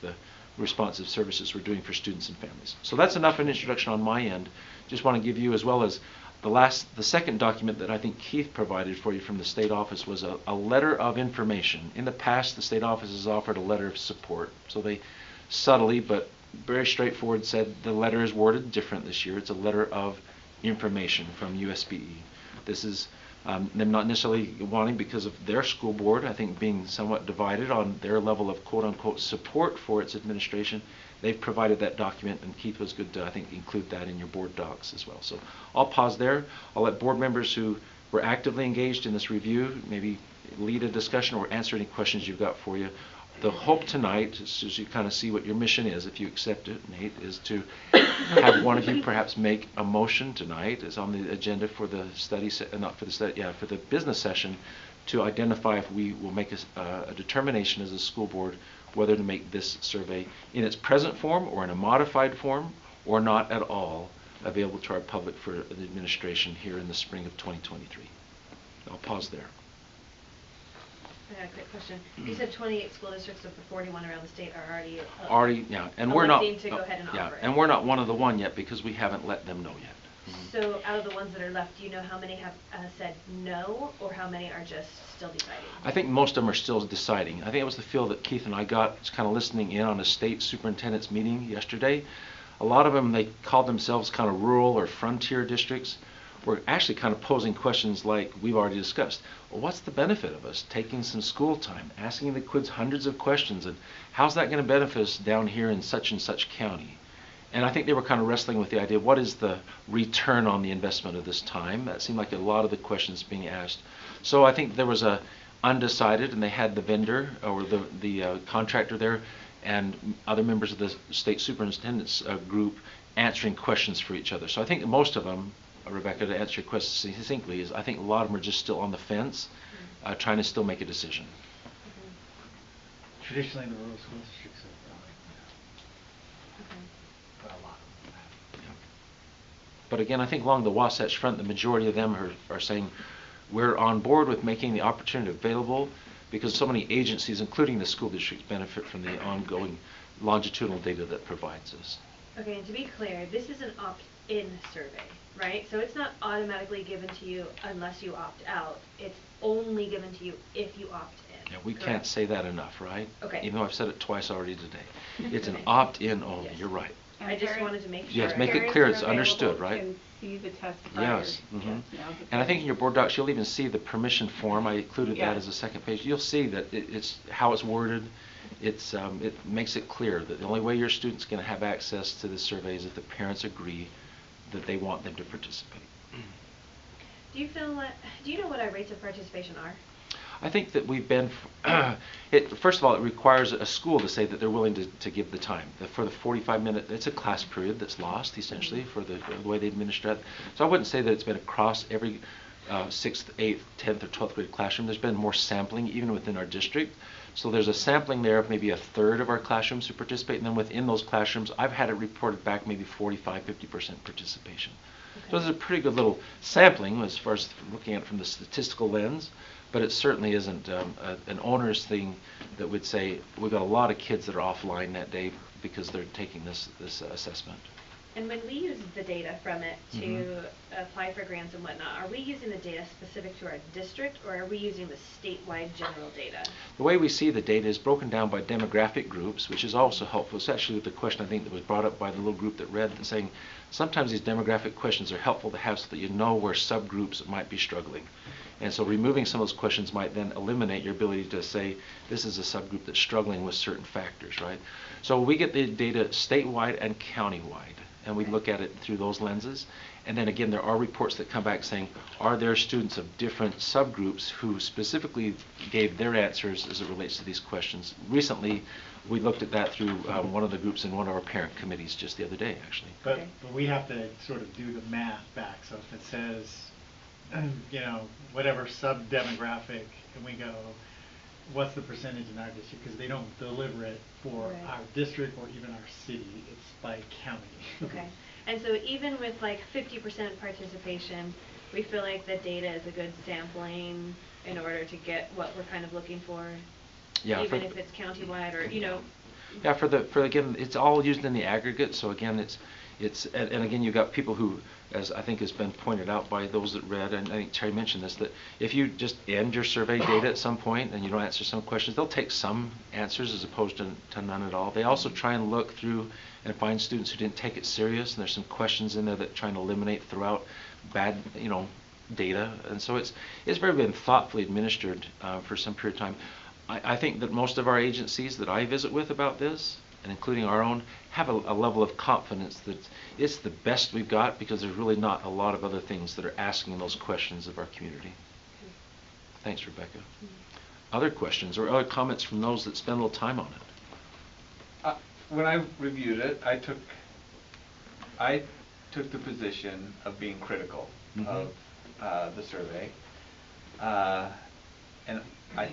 responsive services we're doing for students and families. So that's enough an introduction on my end. Just want to give you, as well as the second document that I think Keith provided for you from the state office, was a letter of information. In the past, the state office has offered a letter of support. So they subtly but very straightforward said the letter is worded different this year. It's a letter of information from USBE. This is them not necessarily wanting, because of their school board, I think, being somewhat divided on their level of quote-unquote support for its administration. They've provided that document, and Keith was good to, I think, include that in your board docs as well. So I'll pause there. I'll let board members who were actively engaged in this review maybe lead a discussion or answer any questions you've got for you. The hope tonight, as you kind of see what your mission is, if you accept it, Nate, is to have one of you perhaps make a motion tonight, is on the agenda for the study, not for the study, yeah, for the business session, to identify if we will make a determination as a school board whether to make this survey in its present form or in a modified form, or not at all available to our public for the administration here in the spring of 2023. I'll pause there. I got a quick question. You said 28 school districts of the 41 around the state are already, yeah, and we're not, electing to go ahead and offer it. and we're not one of the one yet because we haven't let them know yet. So out of the ones that are left, do you know how many have said no, or how many are just still deciding? I think most of them are still deciding. I think it was the feel that Keith and I got just kind of listening in on a state superintendent's meeting yesterday. A lot of them, they called themselves kind of rural or frontier districts. We're actually kind of posing questions like we've already discussed. Well, what's the benefit of us taking some school time, asking the kids hundreds of questions, and how's that going to benefit us down here in such and such county? And I think they were kind of wrestling with the idea of what is the return on the investment of this time. That seemed like a lot of the questions being asked. So I think there was a undecided, and they had the vendor or the contractor there and other members of the state superintendent's group answering questions for each other. So I think most of them, Rebecca, to answer your question succinctly, is I think a lot of them are just still on the fence, trying to still make a decision. Traditionally, the rural school districts have but a lot of them have. Yeah. But again, I think along the Wasatch Front, the majority of them are saying we're on board with making the opportunity available because so many agencies, including the school districts, benefit from the ongoing longitudinal data that provides us. Okay, and to be clear, this is an opt-in survey, right? So it's not automatically given to you unless you opt out. It's only given to you if you opt in. Yeah, we correct? can't say that enough, right? Okay. Even though I've said it twice already today. It's an opt-in only, Yes. You're right. I just wanted to make sure. Yes, make it Parents clear are it's understood, available right? Can see the test prior. Yes. Mm-hmm. Now the And I think in your board docs, you'll even see the permission form. I included Yeah. that as a second page. You'll see that it's how it's worded. It makes it clear that the only way your student's going to have access to the survey is if the parents agree that they want them to participate. Do you know what our rates of participation are? I think that we've been, first of all, it requires a school to say that they're willing to give the time. For the 45-minute, it's a class period that's lost, essentially, for the way they administer it. So I wouldn't say that it's been across every 6th, 8th, 10th, or 12th grade classroom. There's been more sampling even within our district. So there's a sampling there of maybe a third of our classrooms who participate, and then within those classrooms, I've had it reported back maybe 45, 50% participation. Okay. So there's a pretty good little sampling as far as looking at it from the statistical lens. But it certainly isn't an onerous thing that would say we've got a lot of kids that are offline that day because they're taking this assessment. And when we use the data from it to apply for grants and whatnot, are we using the data specific to our district, or are we using the statewide general data? The way we see the data is broken down by demographic groups, which is also helpful. It's actually the question I think that was brought up by the little group that read, saying sometimes these demographic questions are helpful to have so that you know where subgroups might be struggling. And so removing some of those questions might then eliminate your ability to say this is a subgroup that's struggling with certain factors, right? So we get the data statewide and countywide, and we look at it through those lenses. And then again, there are reports that come back saying, are there students of different subgroups who specifically gave their answers as it relates to these questions? Recently, we looked at that through one of the groups in one of our parent committees just the other day, actually. But we have to sort of do the math back. So if it says, you know, whatever sub-demographic, and we go, what's the percentage in our district? Because they don't deliver it for our district or even our city. It's by county. Okay. And so even with like 50% participation, we feel like the data is a good sampling in order to get what we're kind of looking for, Yeah, even if it's countywide or, you know. Yeah, again, it's all used in the aggregate, so again, and again, you've got people who, as I think has been pointed out by those that read, and I think Terry mentioned this, that if you just end your survey data at some point and you don't answer some questions, they'll take some answers as opposed to none at all. They also try and look through and find students who didn't take it serious, and there's some questions in there that trying to eliminate throughout bad, data, and so it's very been thoughtfully administered for some period of time. I think that most of our agencies that I visit with about this, and including our own, have a level of confidence that it's the best we've got because there's really not a lot of other things that are asking those questions of our community. Thanks, Rebecca. Other questions or other comments from those that spend a little time on it? When I reviewed it, I took the position of being critical of the survey, and I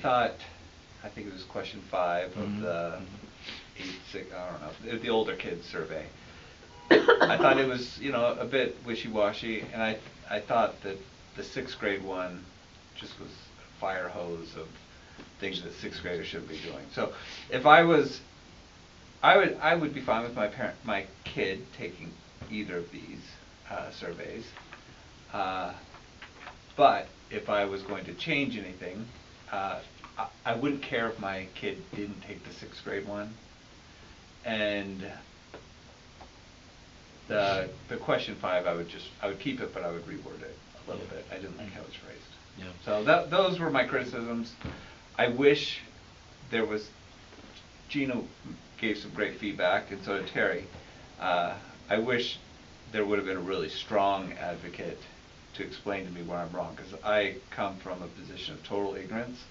think it was question 5 of the 8-6, I don't know, the older kids survey. I thought it was, a bit wishy-washy, and I thought that the 6th grade one just was a fire hose of things that 6th graders should be doing. So if I would be fine with my kid taking either of these surveys. But if I was going to change anything, I wouldn't care if my kid didn't take the 6th grade one. And the question 5, I would keep it, but I would reword it a little bit. I didn't like how it's phrased. Yeah. So those were my criticisms. I wish there was. Gina gave some great feedback, and so did Terry. I wish there would have been a really strong advocate to explain to me where I'm wrong, because I come from a position of total ignorance,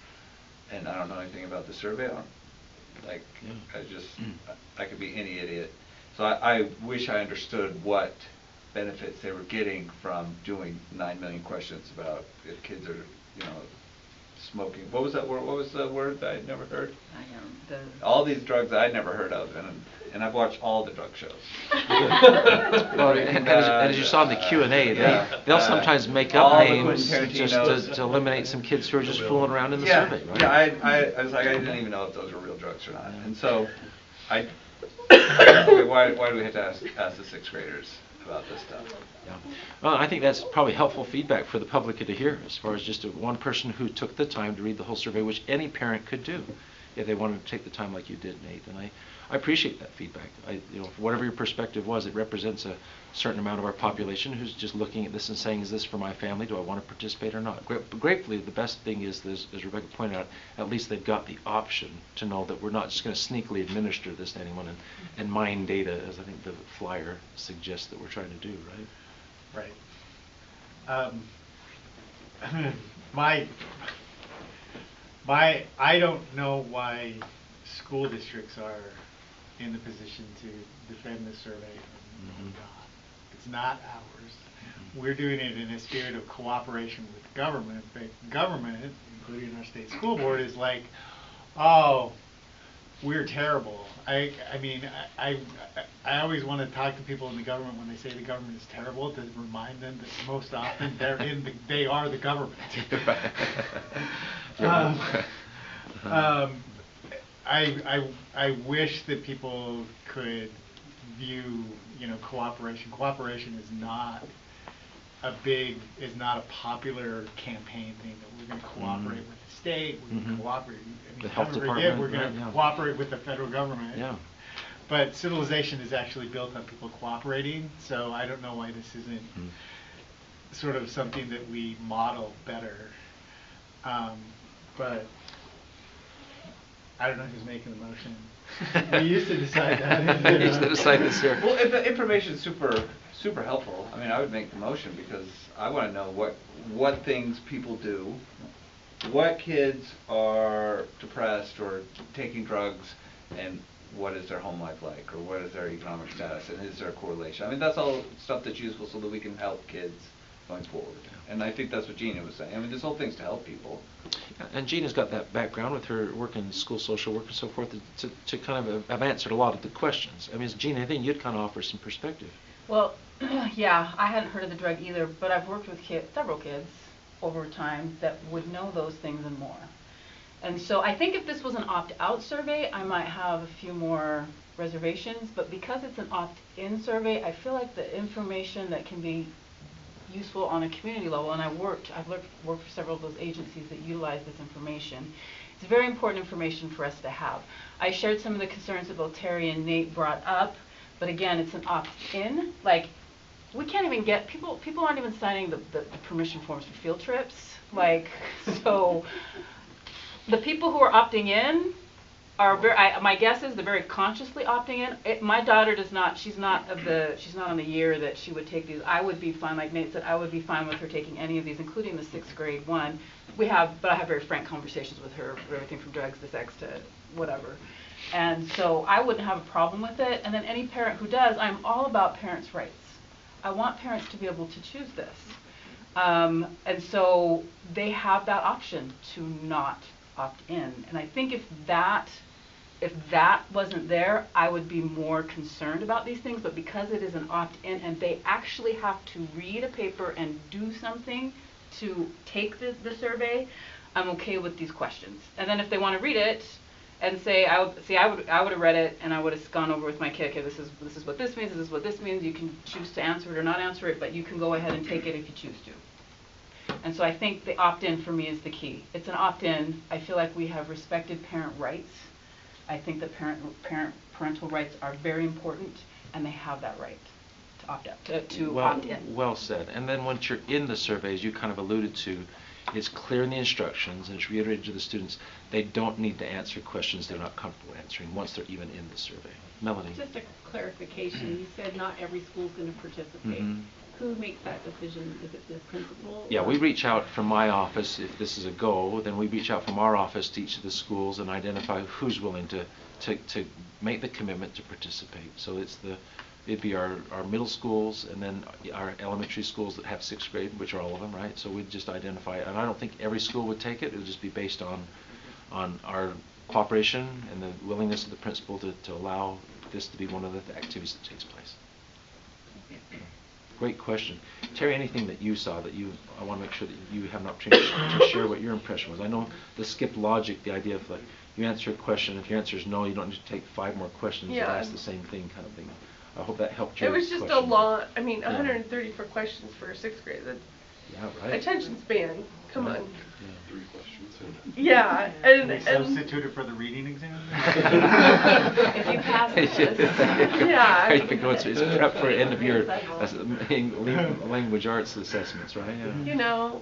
and I don't know anything about the survey. I could be any idiot. So I wish I understood what benefits they were getting from doing 9 million questions about if kids are, smoking. What was that word? What was the word that I'd never heard? All these drugs I'd never heard of, and I've watched all the drug shows. Well, and as you saw in the Q&A, they'll sometimes make up names just to eliminate some kids who are just fooling around in the survey, right? Yeah, I was like, I didn't even know if those were real drugs or not. And so, why do we have to ask the 6th graders about this stuff? Yeah. Well, I think that's probably helpful feedback for the public to hear, as far as just one person who took the time to read the whole survey, which any parent could do if they wanted to take the time like you did, Nate. And I appreciate that feedback. Whatever your perspective was, it represents a certain amount of our population who's just looking at this and saying, is this for my family? Do I want to participate or not? Gratefully, the best thing is, as Rebecca pointed out, at least they've got the option to know that we're not just going to sneakily administer this to anyone and mine data, as I think the flyer suggests that we're trying to do, right? Right. I don't know why school districts are in the position to defend the survey. It's not ours. We're doing it in a spirit of cooperation with government, but government, including our state school board, is like, oh, we're terrible. I always want to talk to people in the government when they say the government is terrible, to remind them that most often they are the government. I wish that people could view, cooperation. Cooperation is not a popular campaign thing, that we're going to cooperate with the state, we're going to cooperate. The health department, we're going to cooperate with the federal government. Yeah. But civilization is actually built on people cooperating, so I don't know why this isn't sort of something that we model better. But I don't know who's making the motion. We used to decide that. We used to decide this here. Well, if the information is super helpful, I would make the motion, because I want to know what things people do, what kids are depressed or taking drugs, and what is their home life like, or what is their economic status, and is there a correlation? That's all stuff that's useful so that we can help kids going forward. And I think that's what Gina was saying. This whole thing's to help people. And Gina's got that background with her work in school social work and so forth to kind of have answered a lot of the questions. Gina, I think you'd kind of offer some perspective. Well, yeah, I hadn't heard of the drug either, but I've worked with several kids over time that would know those things and more. And so I think if this was an opt-out survey, I might have a few more reservations, but because it's an opt-in survey, I feel like the information that can be useful on a community level, and I've worked for several of those agencies that utilize this information. It's very important information for us to have. I shared some of the concerns that both Terry and Nate brought up, but again, it's an opt-in. Like, we can't even get, people aren't even signing the permission forms for field trips. Like, so the people who are opting in are my guess is they're very consciously opting in. My daughter does not, she's not on the year that she would take these. I would be fine, like Nate said, I would be fine with her taking any of these, including the 6th grade one. But I have very frank conversations with her for everything from drugs to sex to whatever. And so I wouldn't have a problem with it. And then any parent who does, I'm all about parents' rights. I want parents to be able to choose this. And so they have that option to not opt in. And I think if that wasn't there, I would be more concerned about these things. But because it is an opt-in and they actually have to read a paper and do something to take the survey, I'm okay with these questions. And then if they want to read it and say, I would have read it and I would have gone over with my kid, okay, this is what this means, this is what this means. You can choose to answer it or not answer it, but you can go ahead and take it if you choose to. And so I think the opt-in for me is the key. It's an opt-in. I feel like we have respected parent rights. I think that parental rights are very important, and they have that right to opt out, to opt in. Well said. And then once you're in the survey, as you kind of alluded to, it's clear in the instructions, and it's reiterated to the students, they don't need to answer questions they're not comfortable answering once they're even in the survey. Melanie? Just a clarification. You said not every school is going to participate. Mm-hmm. Who makes that decision? Is it the principal? Yeah, we reach out from my office. If this is a go, then we reach out from our office to each of the schools and identify who's willing to make the commitment to participate. So it'd be our middle schools and then our elementary schools that have 6th grade, which are all of them, right? So we'd just identify, and I don't think every school would take it. It would just be based on our cooperation and the willingness of the principal to allow this to be one of the activities that takes place. Great question. Terry, anything that you saw that I want to make sure that you have an opportunity to share what your impression was. I know the skipped logic, the idea of like, you answer a question, if your answer is no, you don't need to take 5 more questions and ask the same thing kind of thing. I hope that helped you. It was just a lot. I mean, 134 questions for 6th grade. Yeah, right. Attention span. Come on. Yeah, 3 questions. Yeah, We substituted for the reading exam? If you pass this. Yeah. It's prep for end of year language arts assessments, right? Yeah. You know,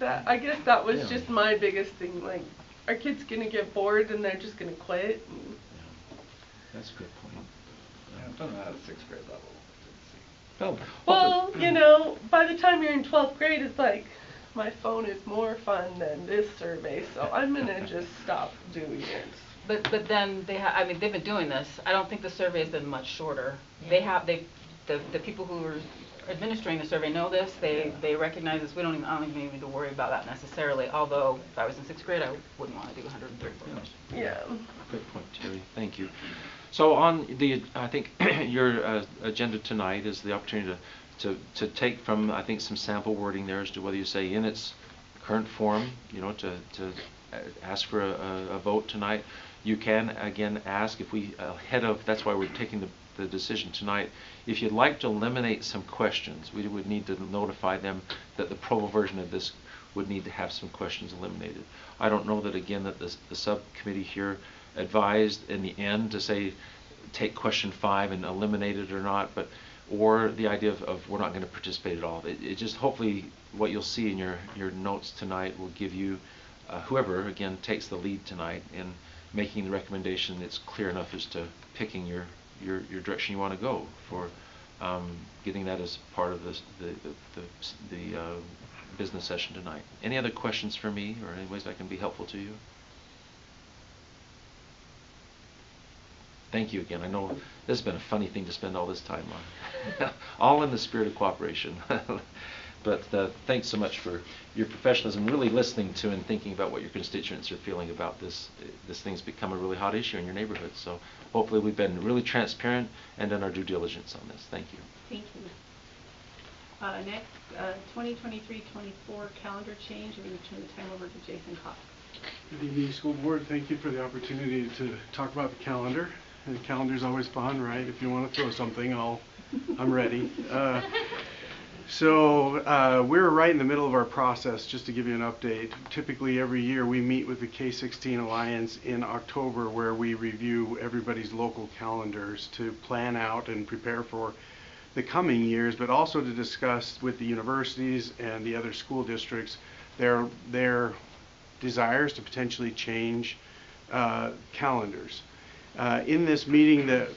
I guess that was just my biggest thing. Like, are kids gonna get bored and they're just gonna quit? That's a good point. Yeah, I've done that at 6th grade level. Well, you know, by the time you're in 12th grade, it's like, my phone is more fun than this survey, so I'm gonna just stop doing it. But then they've been doing this. I don't think the survey has been much shorter. The people who are administering the survey know this. They recognize this. I don't even need to worry about that necessarily. Although if I was in 6th grade, I wouldn't want to do 134 questions. Yeah. Good point, Terry. Thank you. So I think your agenda tonight is the opportunity to take from, I think, some sample wording there as to whether you say in its current form, to ask for a vote tonight. You can, again, ask if we, that's why we're taking the decision tonight. If you'd like to eliminate some questions, we would need to notify them that the Provo version of this would need to have some questions eliminated. I don't know that, again, that the subcommittee here advised in the end to say take question 5 and eliminate it or not, or the idea of we're not going to participate at all. It just, hopefully what you'll see in your notes tonight will give you, whoever again takes the lead tonight in making the recommendation that's clear enough as to picking your direction you want to go for getting that as part of the business session tonight. Any other questions for me or any ways I can be helpful to you? Thank you again. I know this has been a funny thing to spend all this time on. All in the spirit of cooperation. But thanks so much for your professionalism, really listening to and thinking about what your constituents are feeling about this. This thing's become a really hot issue in your neighborhood. So hopefully we've been really transparent and done our due diligence on this. Thank you. Thank you. Next, 2023-24 calendar change. I'm going to turn the time over to Jason Cox. Good evening, school board. Thank you for the opportunity to talk about the calendar. And the calendar's always fun, right? If you want to throw something, I'm ready. We're right in the middle of our process, just to give you an update. Typically every year we meet with the K-16 Alliance in October, where we review everybody's local calendars to plan out and prepare for the coming years, but also to discuss with the universities and the other school districts their desires to potentially change calendars. In this meeting that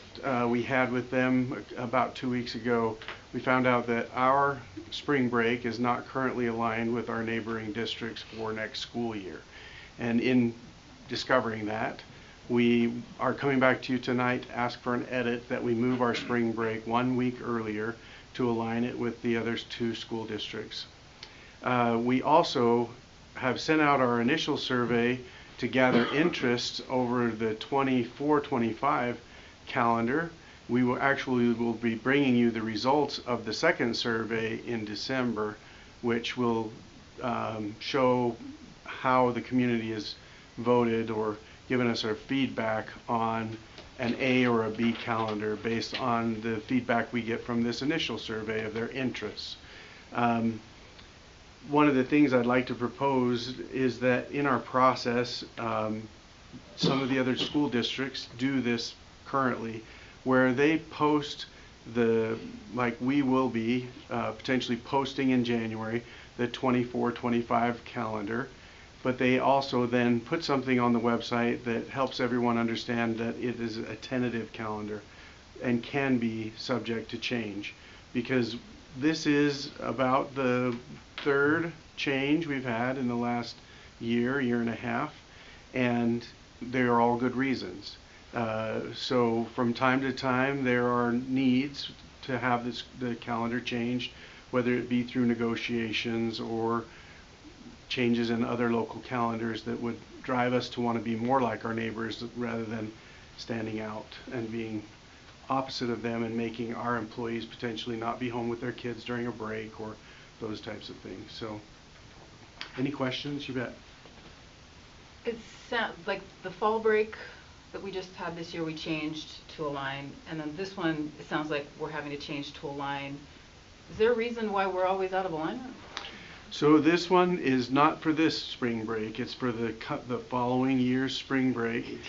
we had with them about 2 weeks ago, we found out that our spring break is not currently aligned with our neighboring districts for next school year. And in discovering that, we are coming back to you tonight to ask for an edit that we move our spring break 1 week earlier to align it with the other 2 school districts. We also have sent out our initial survey to gather interest over the 24-25 calendar. We will be bringing you the results of the second survey in December, which will show how the community has voted or given us our feedback on an A or a B calendar based on the feedback we get from this initial survey of their interests. One of the things I'd like to propose is that in our process, some of the other school districts do this currently, where they post like we will be potentially posting in January, the 24-25 calendar, but they also then put something on the website that helps everyone understand that it is a tentative calendar and can be subject to change, because this is about the 3rd change we've had in the last year and a half, and they are all good reasons. So from time to time there are needs to have the calendar changed, whether it be through negotiations or changes in other local calendars that would drive us to want to be more like our neighbors rather than standing out and being opposite of them and making our employees potentially not be home with their kids during a break or those types of things. So, any questions? You bet. It sounds like the fall break that we just had this year, we changed to align, and then this one, it sounds like we're having to change to align. Is there a reason why we're always out of alignment? So this one is not for this spring break, it's for the following year's spring break.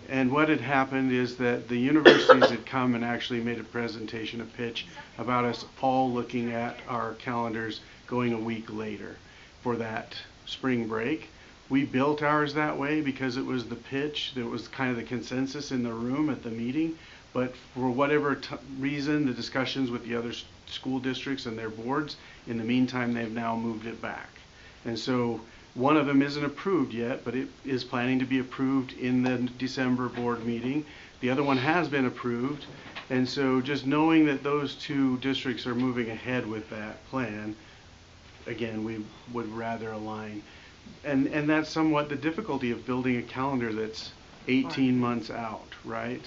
And what had happened is that the universities had come and actually made a presentation, a pitch, about us all looking at our calendars going a week later for that spring break. We built ours that way because it was the pitch, that was kind of the consensus in the room at the meeting. But for whatever reason, the discussions with the other school districts and their boards, in the meantime, they've now moved it back. And so one of them isn't approved yet, but it is planning to be approved in the December board meeting. The other one has been approved. And so just knowing that those 2 districts are moving ahead with that plan, again, we would rather align. And that's somewhat the difficulty of building a calendar that's 18 months out, right?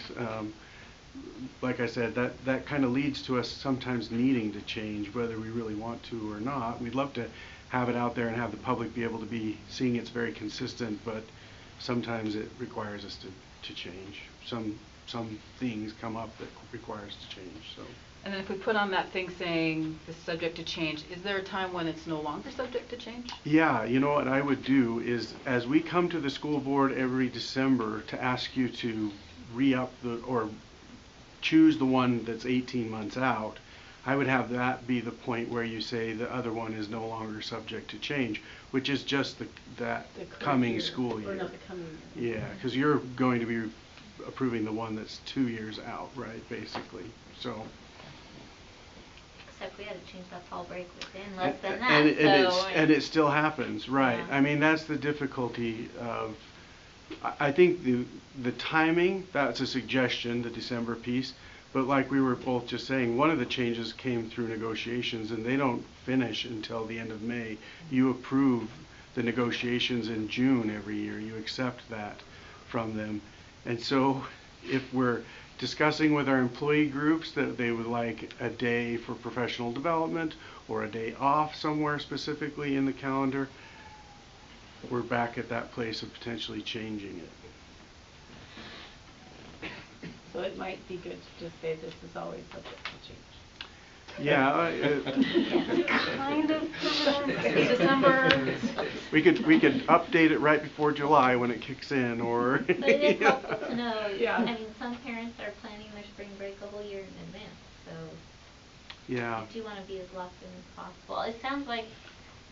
Like I said, that kind of leads to us sometimes needing to change, whether we really want to or not. We'd love to have it out there and have the public be able to be seeing it's very consistent, but sometimes it requires us to change. Some things come up that require us to change. So. And then if we put on that thing saying this is subject to change, is there a time when it's no longer subject to change? Yeah, you know what I would do is, as we come to the school board every December to ask you to re-up or choose the one that's 18 months out, I would have that be the point where you say the other one is no longer subject to change, which is just that coming school year. Or not the coming year. Yeah, because you're going to be approving the one that's 2 years out, right, basically. So. Except we had to change that fall break within less than that. And it still happens, right. Yeah. I mean, that's the difficulty of, I think the timing, that's a suggestion, the December piece, but like we were both just saying, one of the changes came through negotiations and they don't finish until the end of May. You approve the negotiations in June every year. You accept that from them. And so if we're discussing with our employee groups that they would like a day for professional development or a day off somewhere specifically in the calendar, we're back at that place of potentially changing it. So it might be good to just say this is always subject to change. Yeah. Kind of. December. We could update it right before July when it kicks in, or. But it is helpful to know, Yeah. I mean, some parents are planning their spring break a whole year in advance, so. Yeah. I do wanna be as locked in as possible. It sounds like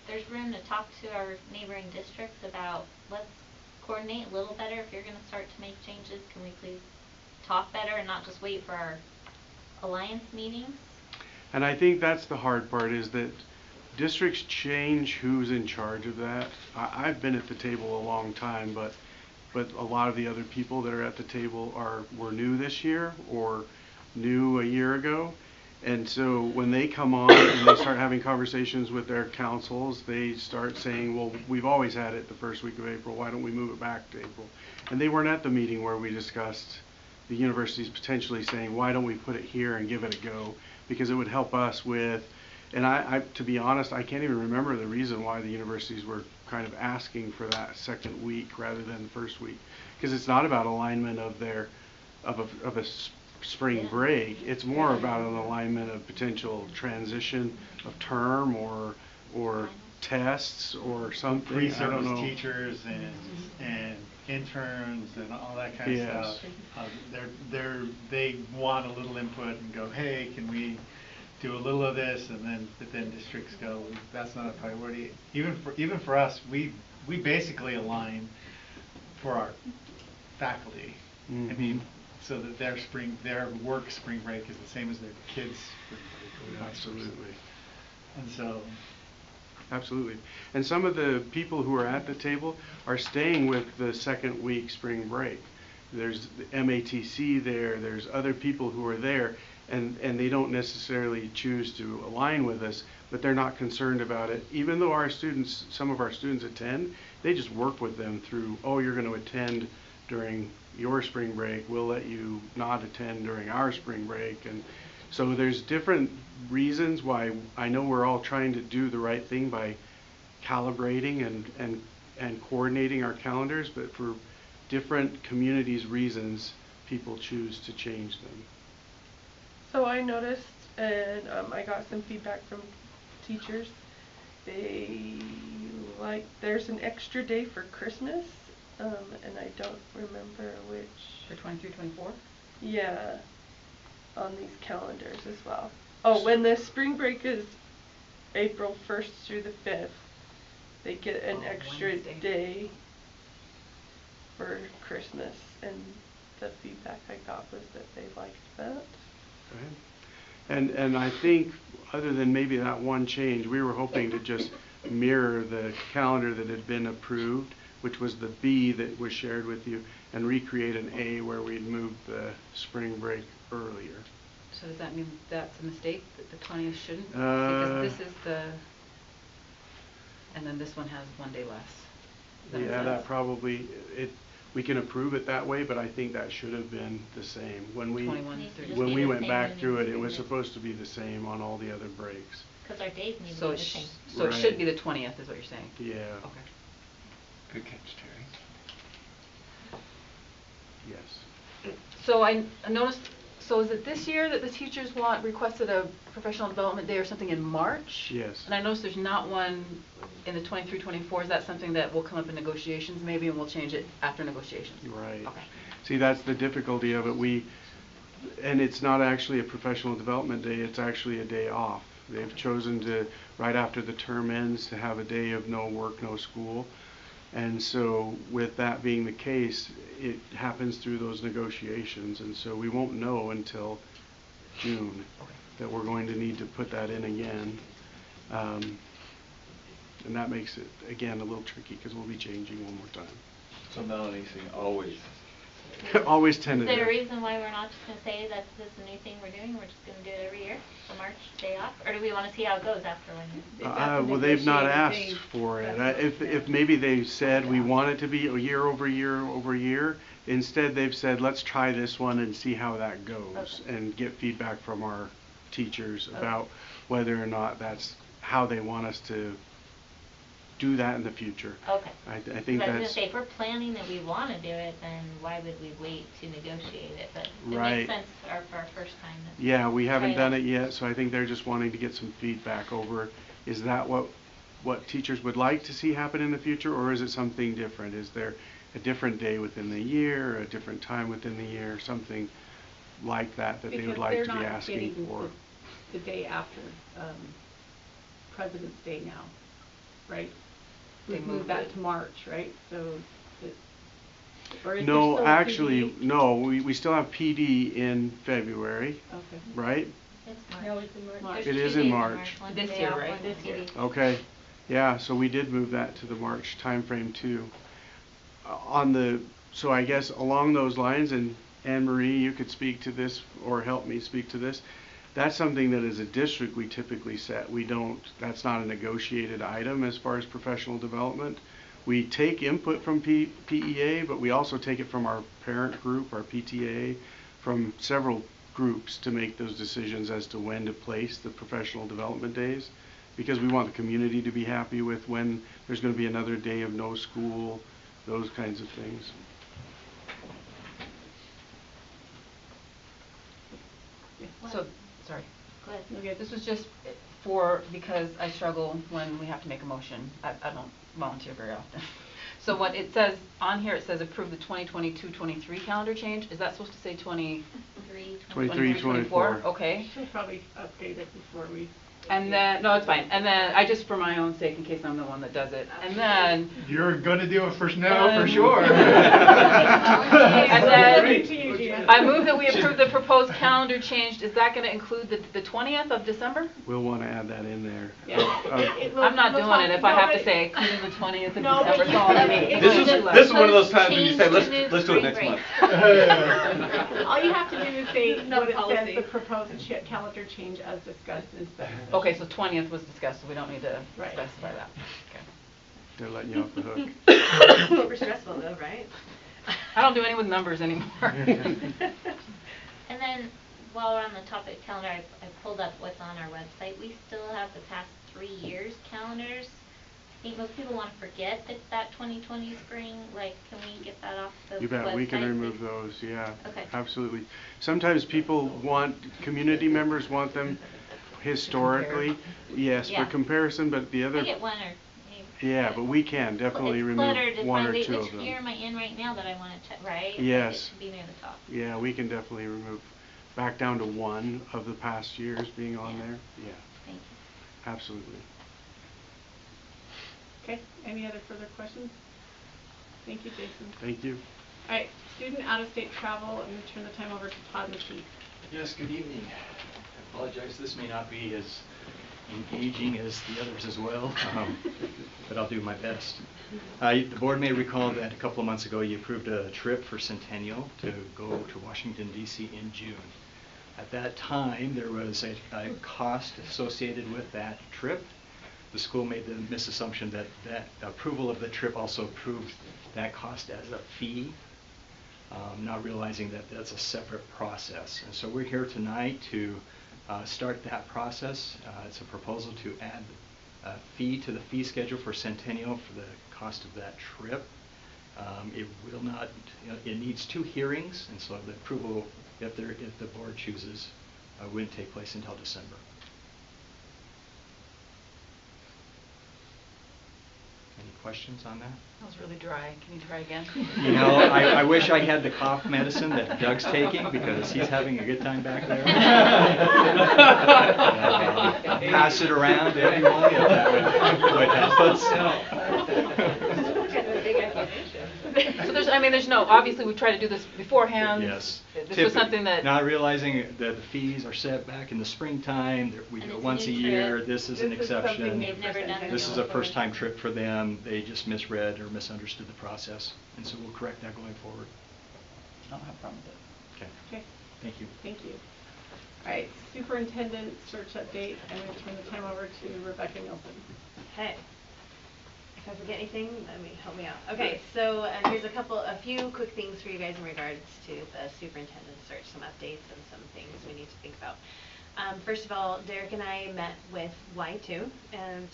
there's room to talk to our neighboring districts about, let's coordinate a little better. If you're gonna start to make changes, can we please talk better and not just wait for our alliance meetings? And I think that's the hard part, is that districts change who's in charge of that. I've been at the table a long time, but a lot of the other people that are at the table were new this year or new a year ago. And so when they come on and they start having conversations with their councils, they start saying, well, we've always had it the first week of April, why don't we move it back to April? And they weren't at the meeting where we discussed the universities potentially saying, why don't we put it here and give it a go? Because it would help us with, and I to be honest, I can't even remember the reason why the universities were kind of asking for that second week rather than the first week. Because it's not about alignment of a spring break. It's more about an alignment of potential transition of term or tests or something. I don't know. Pre-service teachers and interns and all that kind of stuff. They want a little input and go, hey, can we do a little of this? But then districts go, that's not a priority. Even for us, we basically for our faculty. Mm-hmm. I mean, so that their work spring break is the same as their kids' spring break. Yeah, absolutely. And so. Absolutely. And some of the people who are at the table are staying with the second week spring break. There's the MATC there, there's other people who are there, and they don't necessarily choose to align with us, but they're not concerned about it. Even though some of our students attend, they just work with them through, oh, you're going to attend during your spring break, we'll let you not attend during our spring break. And so there's different reasons why I know we're all trying to do the right thing by calibrating and coordinating our calendars, but for different communities' reasons, people choose to change them. So I noticed, and I got some feedback from teachers, there's an extra day for Christmas, and I don't remember which. For 23, 24? Yeah, on these calendars as well. Oh, when the spring break is April 1st through the 5th, they get an extra Wednesday. day for Christmas, and the feedback I got was that they liked that. Okay. And I think, other than maybe that one change, we were hoping to just mirror the calendar that had been approved, which was the B that was shared with you, and recreate an A where we'd moved the spring break earlier. So does that mean that's a mistake, that the 20th shouldn't? Because this is and then this one has one day less. Yeah, that probably, we can approve it that way, but I think that should have been the same. When we went back through it, it was supposed to be the same on all the other breaks. Because our days need to So be the same. So it should be the 20th is what you're saying? Yeah. Okay. Good catch, Terry. Yes. So I noticed, so is it this year that the teachers requested a professional development day or something in March? Yes. And I noticed there's not one in the 23-24. Is that something that will come up in negotiations maybe, and we'll change it after negotiations? Right. Okay. See, that's the difficulty of it. And it's not actually a professional development day, it's actually a day off. They've chosen to, right after the term ends, to have a day of no work, no school. And so with that being the case, it happens through those negotiations, and so we won't know until June that we're going to need to put that in again. And that makes it, again, a little tricky because we'll be changing one more time. So Melanie's saying always. Always Is tentative. there a reason why we're not just going to say that this is a new thing we're doing, we're just going to do it every year, the March day off? Or do we want to see how it goes after 1 year? Well, they've not asked for it. If maybe they said we want it to be a year over year over year, instead they've said let's try this one and see how that goes, and get feedback from our teachers about whether or not that's how they want us to do that in the future. Okay. I think 'Cause I was gonna that's say, if we're planning that we wanna do it, then why would we wait to negotiate it? But it Right. makes sense for our first time to yeah, we haven't try done it yet, so I think they're just wanting to get some feedback over, is that what teachers would like to see happen in the future, or is it something different? Is there a different day within the year, a different time within the year, something like that they would Because like they're to be not asking getting for? the day after President's Day now, right? They We've moved moved that it. to March, right? So, or is there No, still actually, PD? no, we still have PD in February, Okay. right? It's March. No, it's in March. It is in March. One This day year, off, right? one This day year. off. Okay, yeah, so we did move that to the March timeframe too. So I guess along those lines, and Anne Marie, you could speak to this or help me speak to this. That's something that as a district we typically set. That's not a negotiated item as far as professional development. We take input from PEA, but we also take it from our parent group, our PTA, from several groups to make those decisions as to when to place the professional development days, because we want the community to be happy with when there's going to be another day of no school, those kinds of things. So, sorry. Go ahead. Okay. This was just because I struggle when we have to make a motion. I don't volunteer very often. So what it says, on here it says approve the 2022-23 calendar change. Is that supposed to say 23, 24? Okay. Should probably update it before we. And then, no, it's fine. And then, I just, for my own sake, in case I'm the one that does it. And then, You're gonna do it first now, for sure. and then, I move that we approve the proposed calendar change. Is that gonna include the 20th of December? We'll want to add that in there. Yeah. I'm not doing it if I have to say, including the 20th of No, December. but That's all I mean. This is one of those times when you say, let's do it next month. All you have to do is say No what it policy. says, the proposed calendar change as discussed in study. Okay, so 20th was discussed, so we don't need to Right. specify that. Okay. They're letting you off the hook. Super stressful though, right? I don't do any with numbers anymore. And then, while we're on the topic of calendar, I pulled up what's on our website. We still have the past 3 years calendars. I think most people want to forget that 2020 spring. Like, can we get that off the website? You bet, we can remove those, yeah. Okay. Absolutely. Sometimes community members want them historically, yes, for Yeah. comparison, but the other. I get one or maybe. Yeah, but we can definitely It's remove cluttered to one find, or wait, two which of them. year am I in right now that I want to check, right? Yes. It should be near the top. Yeah, we can definitely remove, back down to one of the past years being on Yeah. there. Yeah, Thank you. absolutely. Okay, any other further questions? Thank you, Jason. Thank you. All right, student out-of-state travel, I'm going to turn the time over to Todd McKee. Yes, good evening. I apologize, this may not be as engaging as the others as well, but I'll do my best. The board may recall that a couple of months ago you approved a trip for Centennial to go to Washington, D.C. in June. At that time, there was a cost associated with that trip. The school made the misassumption that approval of the trip also approved that cost as a fee, not realizing that that's a separate process. And so we're here tonight to start that process. It's a proposal to add a fee to the fee schedule for Centennial for the cost of that trip. It will not, it needs 2 hearings, and so the approval, if the board chooses, wouldn't take place until December. Any questions on that? That was really dry. Can you try again? You know, I wish I had the cough medicine that Doug's taking, because he's having a good time back there. Pass it around to everyone if that would help us. So there's no, obviously we try to do this beforehand. Yes. This was something that. Not realizing that the fees are set back in the springtime, that we And go it's a once a new year, trip. this is an This is something exception. they've never done This is a before. first time trip for them, they just misread or misunderstood the process, and so we'll correct that going forward. I don't have a problem with it. Okay, Okay, thank you. thank you. All right, superintendent search update. I'm going to turn the time over to Rebecca Nielsen. Okay. If I forget anything, help me out. Okay, so here's a few quick things for you guys in regards to the superintendent search, some updates and some things we need to think about. First of all, Derek and I met with Y2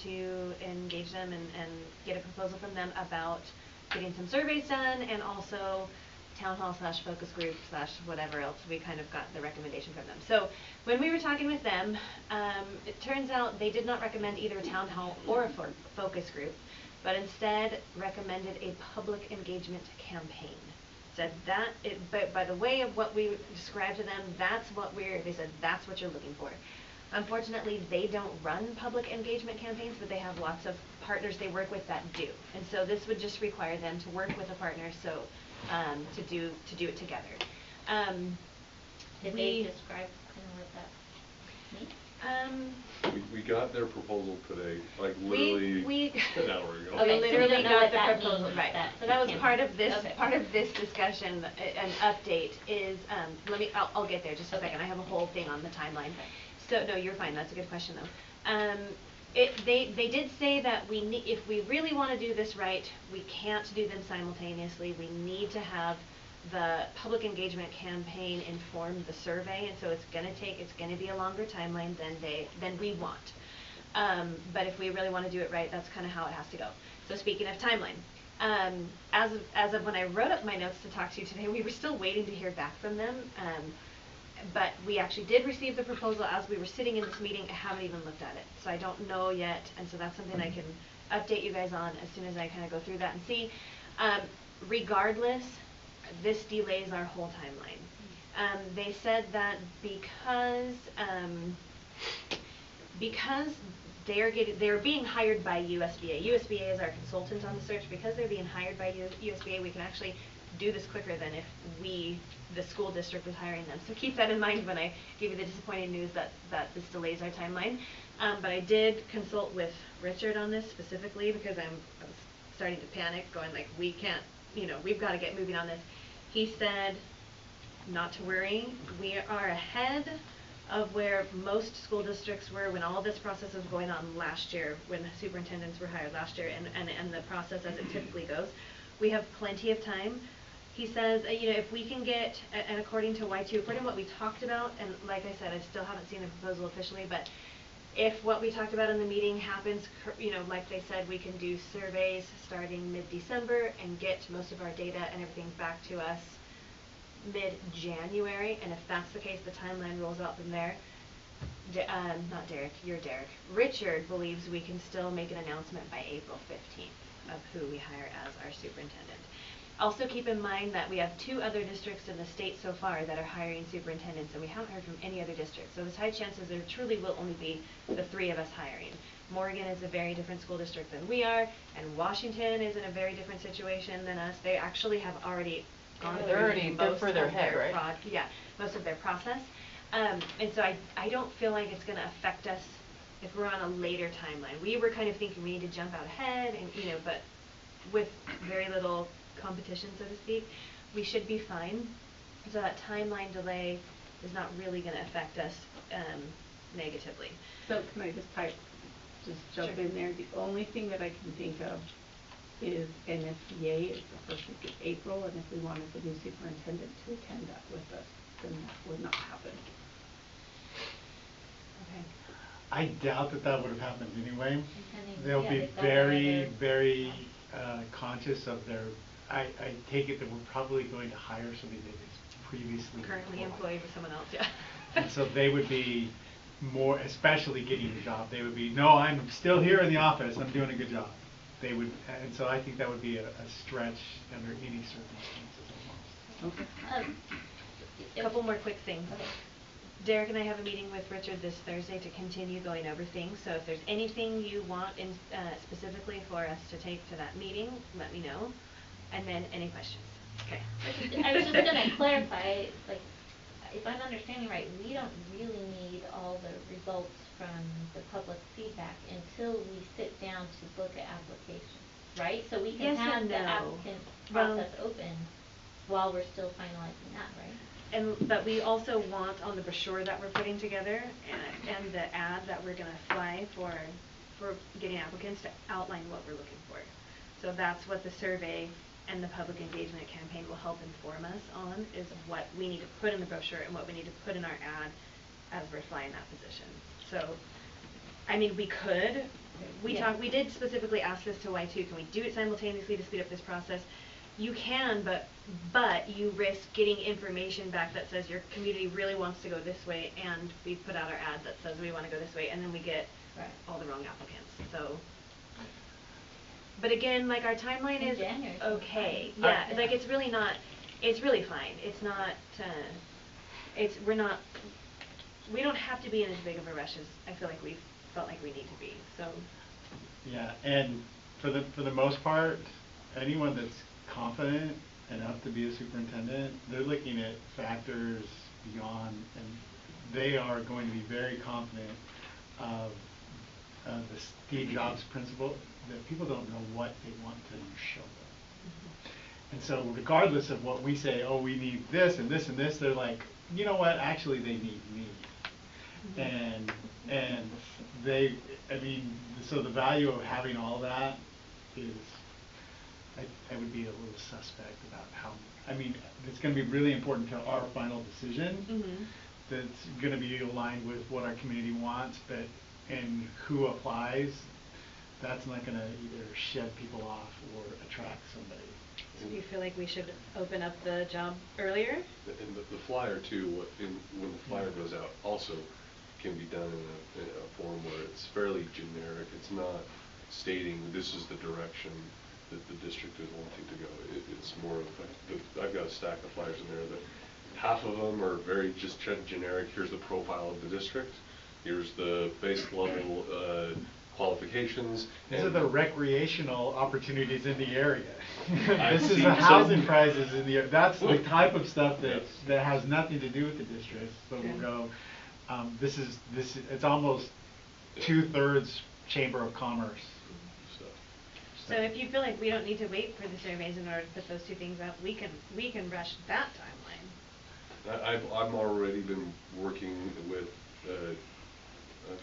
to engage them and get a proposal from them about getting some surveys done, and also town hall / focus group / whatever else. We kind of got the recommendation from them. So when we were talking with them, it turns out they did not recommend either a town hall or a focus group, but instead recommended a public engagement campaign. Said that, but by the way of what we described to them, they said that's what you're looking for. Unfortunately, they don't run public engagement campaigns, but they have lots of partners they work with that do. And so this would just require them to work with a partner, so to do it together. Did they describe kind of what that means? We got their proposal today, like literally an hour ago. We Okay, literally so we don't know got what the that proposal, means, right. that So that was campaign. part of Okay. this discussion, an update is, I'll get there just a second. I have a whole thing on the timeline. So, no, you're fine, that's a good question though. They did say that if we really want to do this right, we can't do them simultaneously. We need to have the public engagement campaign inform the survey, and so it's going to be a longer timeline than we want. But if we really want to do it right, that's kind of how it has to go. So speaking of timeline, as of when I wrote up my notes to talk to you today, we were still waiting to hear back from them. But we actually did receive the proposal as we were sitting in this meeting. I haven't even looked at it, so I don't know yet, and so that's something I can update you guys on as soon as I kind of go through that and see. Regardless, this delays our whole timeline. They said that because they're being hired by USBA. USBA is our consultant on the search. Because they're being hired by USBA, we can actually do this quicker than if the school district, was hiring them. So keep that in mind when I give you the disappointing news that this delays our timeline. But I did consult with Richard on this specifically because I was starting to panic, going like, we can't, we've got to get moving on this. He said, not to worry, we are ahead of where most school districts were when all this process was going on last year, when the superintendents were hired last year, and the process as it typically goes. We have plenty of time. He says, if we can get, and according to Y2, according to what we talked about, and like I said, I still haven't seen the proposal officially, but if what we talked about in the meeting happens, like they said, we can do surveys starting mid-December and get most of our data and everything back to us mid-January. And if that's the case, the timeline rolls out from there. Not Derek, you're Derek. Richard believes we can still make an announcement by April 15th of who we hire as our superintendent. Also keep in mind that we have 2 other districts in the state so far that are hiring superintendents, and we haven't heard from any other districts. So there's high chances there truly will only be the 3 of us hiring. Morgan is a very different school district than we are, and Washington is in a very different situation than us. They actually have already gone through most of their most of their process. And so I don't feel like it's going to affect us if we're on a later timeline. We were kind of thinking we need to jump out ahead, and but with very little competition, so to speak, we should be fine. So that timeline delay is not really going to affect us negatively. So can I just jump Sure. in there? The only thing that I can think of is NFPA is the first week of April, and if we wanted the new superintendent to attend that with us, then that would not happen. Okay. I doubt that would have happened anyway. They'll yeah, be they've got very, other- very conscious of their, I take it that we're probably going to hire somebody that is previously Currently employed with someone else, yeah. And so they would be more, especially getting the job, they would be, no, I'm still here in the office, I'm doing a good job. They would, and so I think that would be a stretch under any circumstances almost. Okay. A couple more quick things. Derek and I have a meeting with Richard this Thursday to continue going over things. So if there's anything you want specifically for us to take to that meeting, let me know. And then any questions? Okay. I was just going to clarify, like, if I'm understanding right, we don't really need all the results from the public feedback until we sit down to look at applications, right? So we can Yes have and the no. applicant Well- process open while we're still finalizing that, right? But we also want on the brochure that we're putting together and the ad that we're going to fly for getting applicants to outline what we're looking for. So that's what the survey and the public engagement campaign will help inform us on, is what we need to put in the brochure and what we need to put in our ad as we're flying that position. So, I mean, we could, we did specifically ask this to Y2, can we do it simultaneously to speed up this process? You can, but you risk getting information back that says your community really wants to go this way, and we put out our ad that says we want to go this way, and then we get all the wrong applicants. So, but again, like our timeline is okay. Yeah, like it's really not, it's really fine. It's not, we don't have to be in as big of a rush as I feel like we've felt like we need to be, so. Yeah, and for the most part, anyone that's confident enough to be a superintendent, they're looking at factors beyond, and they are going to be very confident of the Steve Jobs principle that people don't know what they want until you show them. And so regardless of what we say, oh, we need this and this and this, they're like, you know what, actually they need me. And they, I mean, so the value of having all that is, I would be a little suspect about how, I mean, it's going to be really important to our final decision that's going to be aligned with what our community wants, but, and who applies, that's not going to either shed people off or attract somebody. So do you feel like we should open up the job earlier? And the flyer too, when the flyer goes out, also can be done in a form where it's fairly generic. It's not stating this is the direction that the district is wanting to go. It's more of I've got a stack of flyers in there that half of them are very just generic. Here's the profile of the district. Here's the basic level qualifications. These are the recreational opportunities in the area. I've This is seen the housing some prices in the area. That's the type of stuff that has nothing to do with the district. But we'll go, this is, it's almost 2/3 Chamber of Commerce. So if you feel like we don't need to wait for the surveys in order to put those two things out, we can rush that timeline. I've already been working with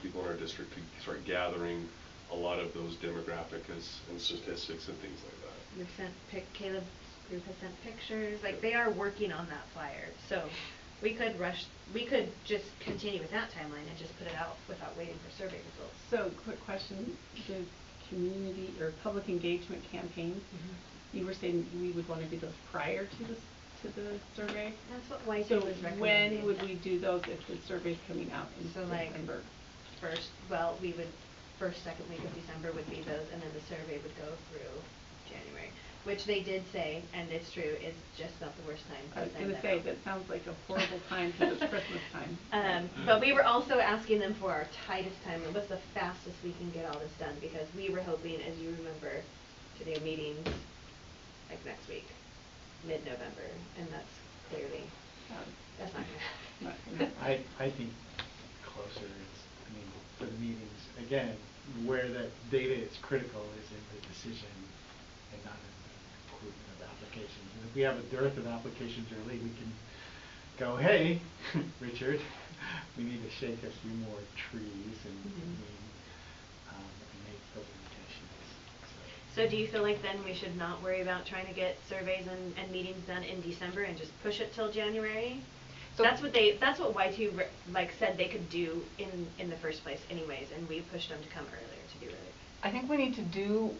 people in our district to start gathering a lot of those demographics and statistics and things like that. We've sent Caleb's group has sent pictures. Like they are working on that flyer. So we could just continue with that timeline and just put it out without waiting for survey results. So quick question, the community or public engagement campaigns, you were saying we would want to do those prior to the survey? That's what YC so was recommending. When would we do those if the survey's coming out in December? We would second week of December would be those, and then the survey would go through January, which they did say, and it's true, is just not the worst time to I was send going to them say, out. that sounds like a horrible time because it's Christmas time. But we were also asking them for our tightest time, what's the fastest we can get all this done, because we were hoping, as you remember, to do meetings like next week, mid-November, and that's clearly, that's not going to happen. I think closer is, I mean, for the meetings, again, where that data is critical is in the decision and not in the recruitment of applications. And if we have a dearth of applications early, we can go, hey, Richard, we need to shake a few more trees and make those invitations. So do you feel like then we should not worry about trying to get surveys and meetings done in December and just push it till January? So that's what Y2 said they could do in the first place anyways, and we pushed them to come earlier, to do earlier. I think we need to do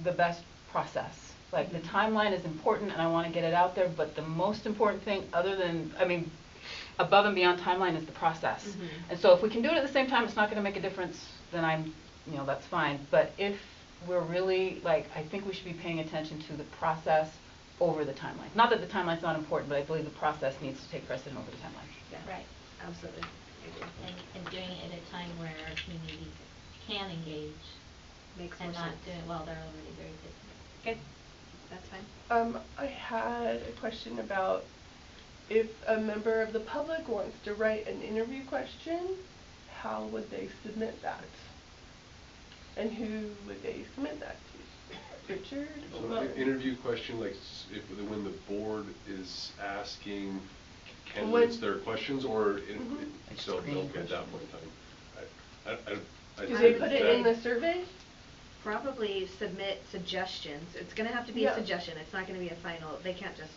the best process. Like the timeline is important and I want to get it out there, but the most important thing above and beyond timeline is the process. And so if we can do it at the same time, it's not going to make a difference, then that's fine. But if we're really, I think we should be paying attention to the process over the timeline. Not that the timeline's not important, but I believe the process needs to take precedent over the timeline. Yeah. Right. Absolutely. I agree. And doing it at a time where our community can engage Makes and more not sense. do it while they're already very busy. Good. That's fine. I had a question about if a member of the public wants to write an interview question, how would they submit that? And who would they submit that to? Richard? Interview question, when the board is asking candidates their questions, or so they'll get that point in time. Do they put it in the survey? Probably submit suggestions. It's going to have to be a suggestion. It's not going to be a final. They can't just,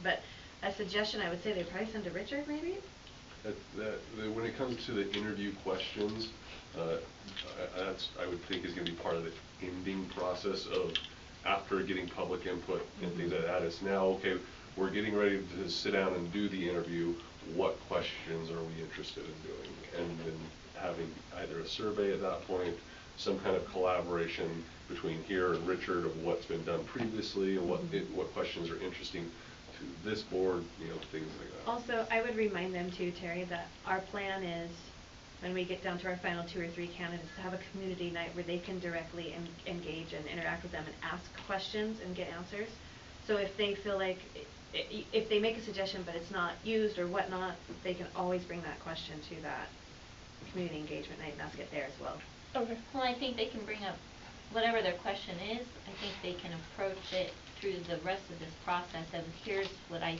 but a suggestion I would say they probably send to Richard maybe? When it comes to the interview questions, I would think is going to be part of the ending process of after getting public input and things like that. It's now, okay, we're getting ready to sit down and do the interview. What questions are we interested in doing? And then having either a survey at that point, some kind of collaboration between here and Richard of what's been done previously and what questions are interesting to this board, things like that. Also, I would remind them too, Terry, that our plan is, when we get down to our final 2 or 3 candidates, to have a community night where they can directly engage and interact with them and ask questions and get answers. So if they feel like, if they make a suggestion but it's not used or whatnot, they can always bring that question to that community engagement night and ask it there as well. Okay. Well, I think they can bring up whatever their question is. I think they can approach it through the rest of this process of here's what I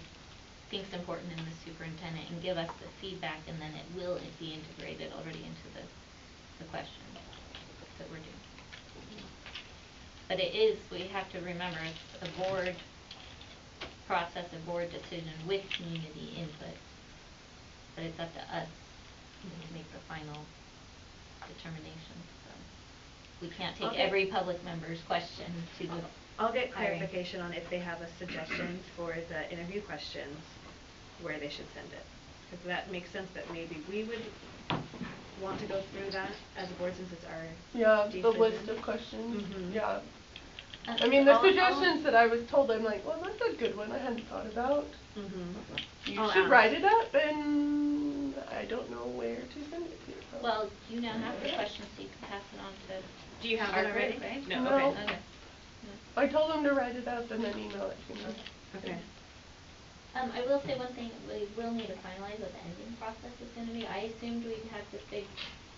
think is important in the superintendent and give us the feedback, and then it will be integrated already into the questions that we're doing. But it is, we have to remember, it's a board process, a board decision with community input. But it's up to us to make the final determination. So we can't take every public member's question to the I'll get hiring. clarification on if they have a suggestion for the interview questions, where they should send it. Because that makes sense that maybe we would want to go through that as a board since it's our decision. the list of questions. Mhm. Yeah. I mean, the suggestions that I was told, I'm like, well, that's a good one I hadn't thought about. You should write it up, and I don't know where to send it to. So. Well, you now have the questions, so you can pass it on to. Do you have it already? Right? No. Okay. I told them to write it up and then email it to me. Okay. I will say one thing, we will need to finalize what the ending process is going to be. I assumed we'd have this big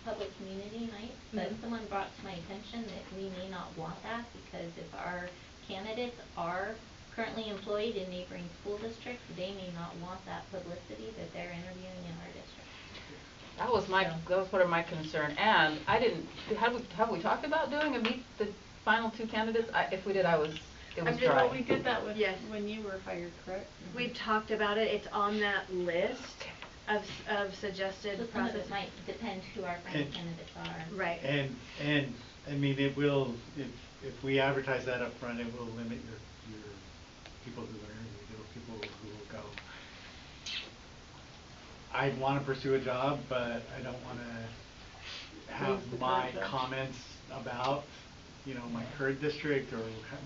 public community night, but someone brought to my attention that we may not want that because if our candidates are currently employed in neighboring school districts, they may not want that publicity that they're interviewing in our district. That was part of my concern, and I didn't, have we talked about doing a meet the final 2 candidates? If we did, it was dry. Well, we did that with when you were hired, correct? We talked about it. It's on that list of suggested So some of process. it might depend who our final candidates are. Right. And I mean, it will, if we advertise that up front, it will limit your people who are interviewed, or people who will go. I want to pursue a job, but I don't want to have my comments about, my current district or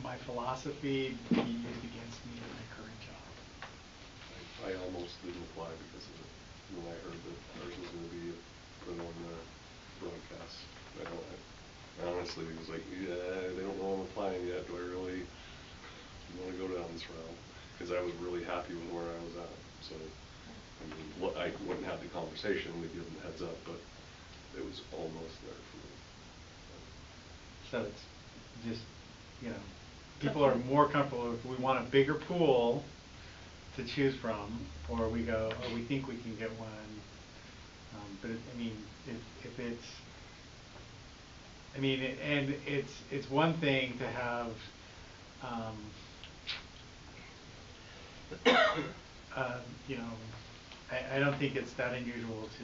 my philosophy be used against me in my current job. I almost didn't apply because of it. When I heard that ours was going to be put on the broadcast, I honestly was like, they don't know I'm applying yet. Do I really want to go down this route? Because I was really happy with where I was at. So, I mean, I wouldn't have the conversation, we'd give them a heads up, but it was almost there for me. So it's just, people are more comfortable if we want a bigger pool to choose from, or we go, or we think we can get one. But I mean, if it's, and it's one thing to have, I don't think it's that unusual to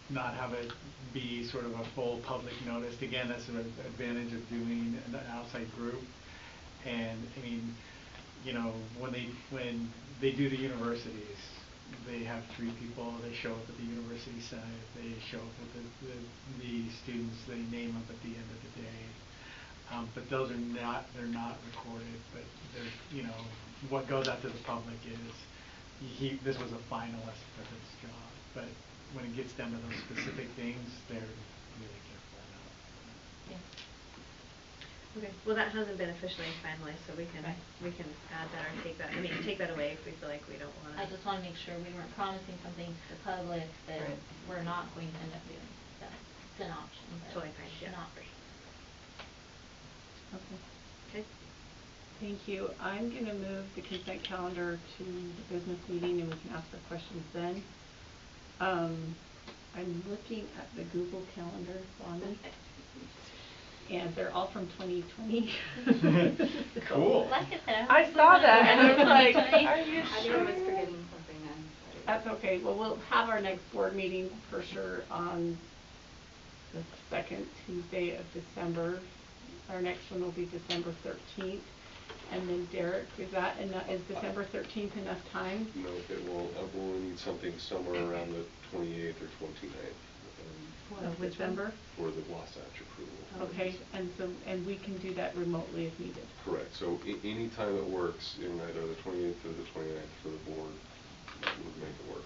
not have it be sort of a full public notice. Again, that's an advantage of doing an outside group. And I mean, when they do the universities, they have 3 people. They show up at the university site. They show up with the students. They name them at the end of the day. But those are they're not recorded. But they're, what goes out to the public is this was a finalist for this job. But when it gets down to those specific things, they're really careful about. Yeah. Okay. Well, that hasn't been officially finalized, so we can add that or take that away if we feel like we don't want to. I just want to make sure we weren't promising something to the public that we're not going to end up doing. So it's an option, but totally fine. Yeah. Not for sure. Okay. Thank you. I'm going to move the consent calendar to the business meeting, and we can ask the questions then. I'm looking at the Google Calendar, Bonnie, and they're all from 2020. Cool. Like I said, I saw that, and I was like, are you I knew sure? I was forgetting something then. That's okay. Well, we'll have our next board meeting for sure on the second Tuesday of December. Our next one will be December 13th. And then Derek, is December 13th enough time? No, we'll need something somewhere around the 28th or 29th. Of December? For the Wasatch approval. Okay, and we can do that remotely if needed. Correct. So any time that works in either the 28th or the 29th for the board would make it work.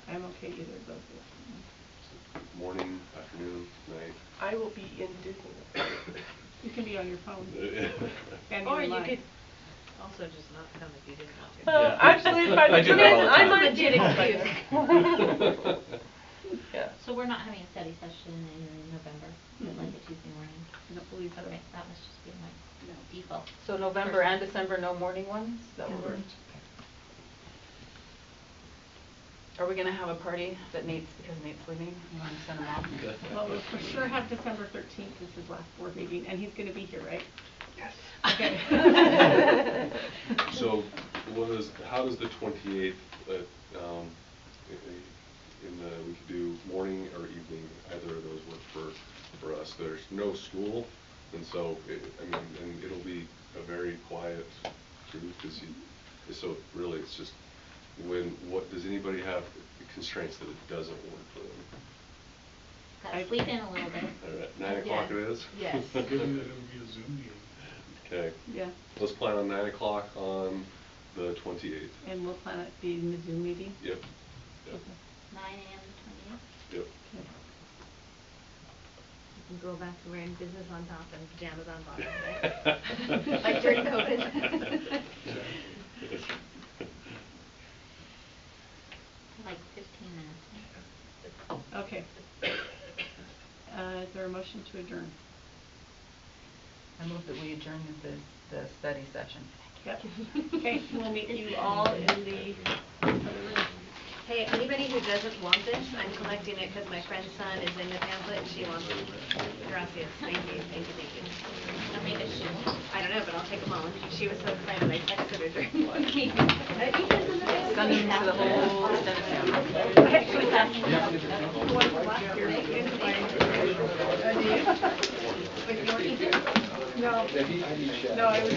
I'm okay either of those days. Morning, afternoon, night. I will be in Disney. You can be on your phone. And Or you're you live. could also just not come if you didn't want to. Well, actually, if I do that all the I'm time. a legit excuse. Yeah. So we're not having a study session in November, like a Tuesday morning? I don't believe so. Okay, that must just be my default. So November and December, no morning ones? That will work. Are we gonna have a party that because Nate's leaving? You wanna send him off? Well, we'll for sure have December 13th as his last board meeting, and he's gonna be here, right? Yes. Okay. So how does the 28th, we could do morning or evening, either of those work for us. There's no school, and so, and it'll be a very quiet group, so really it's just, does anybody have constraints that it doesn't work for them? Gotta sleep in a little bit. All right, 9 o'clock it is? Yes. Given that it'll be a Zoom meeting. Okay. Yeah. Let's plan on 9 o'clock on the 28th. And we'll plan it being the Zoom meeting? Yep. Yep. 9 a.m. to 28th? Yep. Okay. You can go back to wearing business on top and pajamas on bottom, right? Like during COVID. Like 15 minutes. Okay. Is there a motion to adjourn? I move that we adjourn the study session. Yep. Okay, we'll meet you all in the other room. Hey, anybody who doesn't want this, I'm collecting it because my friend's son is in the pamphlet and she wants it. Gracias. Thank you, thank you, thank you. I'll make a shoe. I don't know, but I'll take them home. She was so excited I texted her during lunch. Send them to the whole extended family. Actually, that's the one from last year. No. No, I was.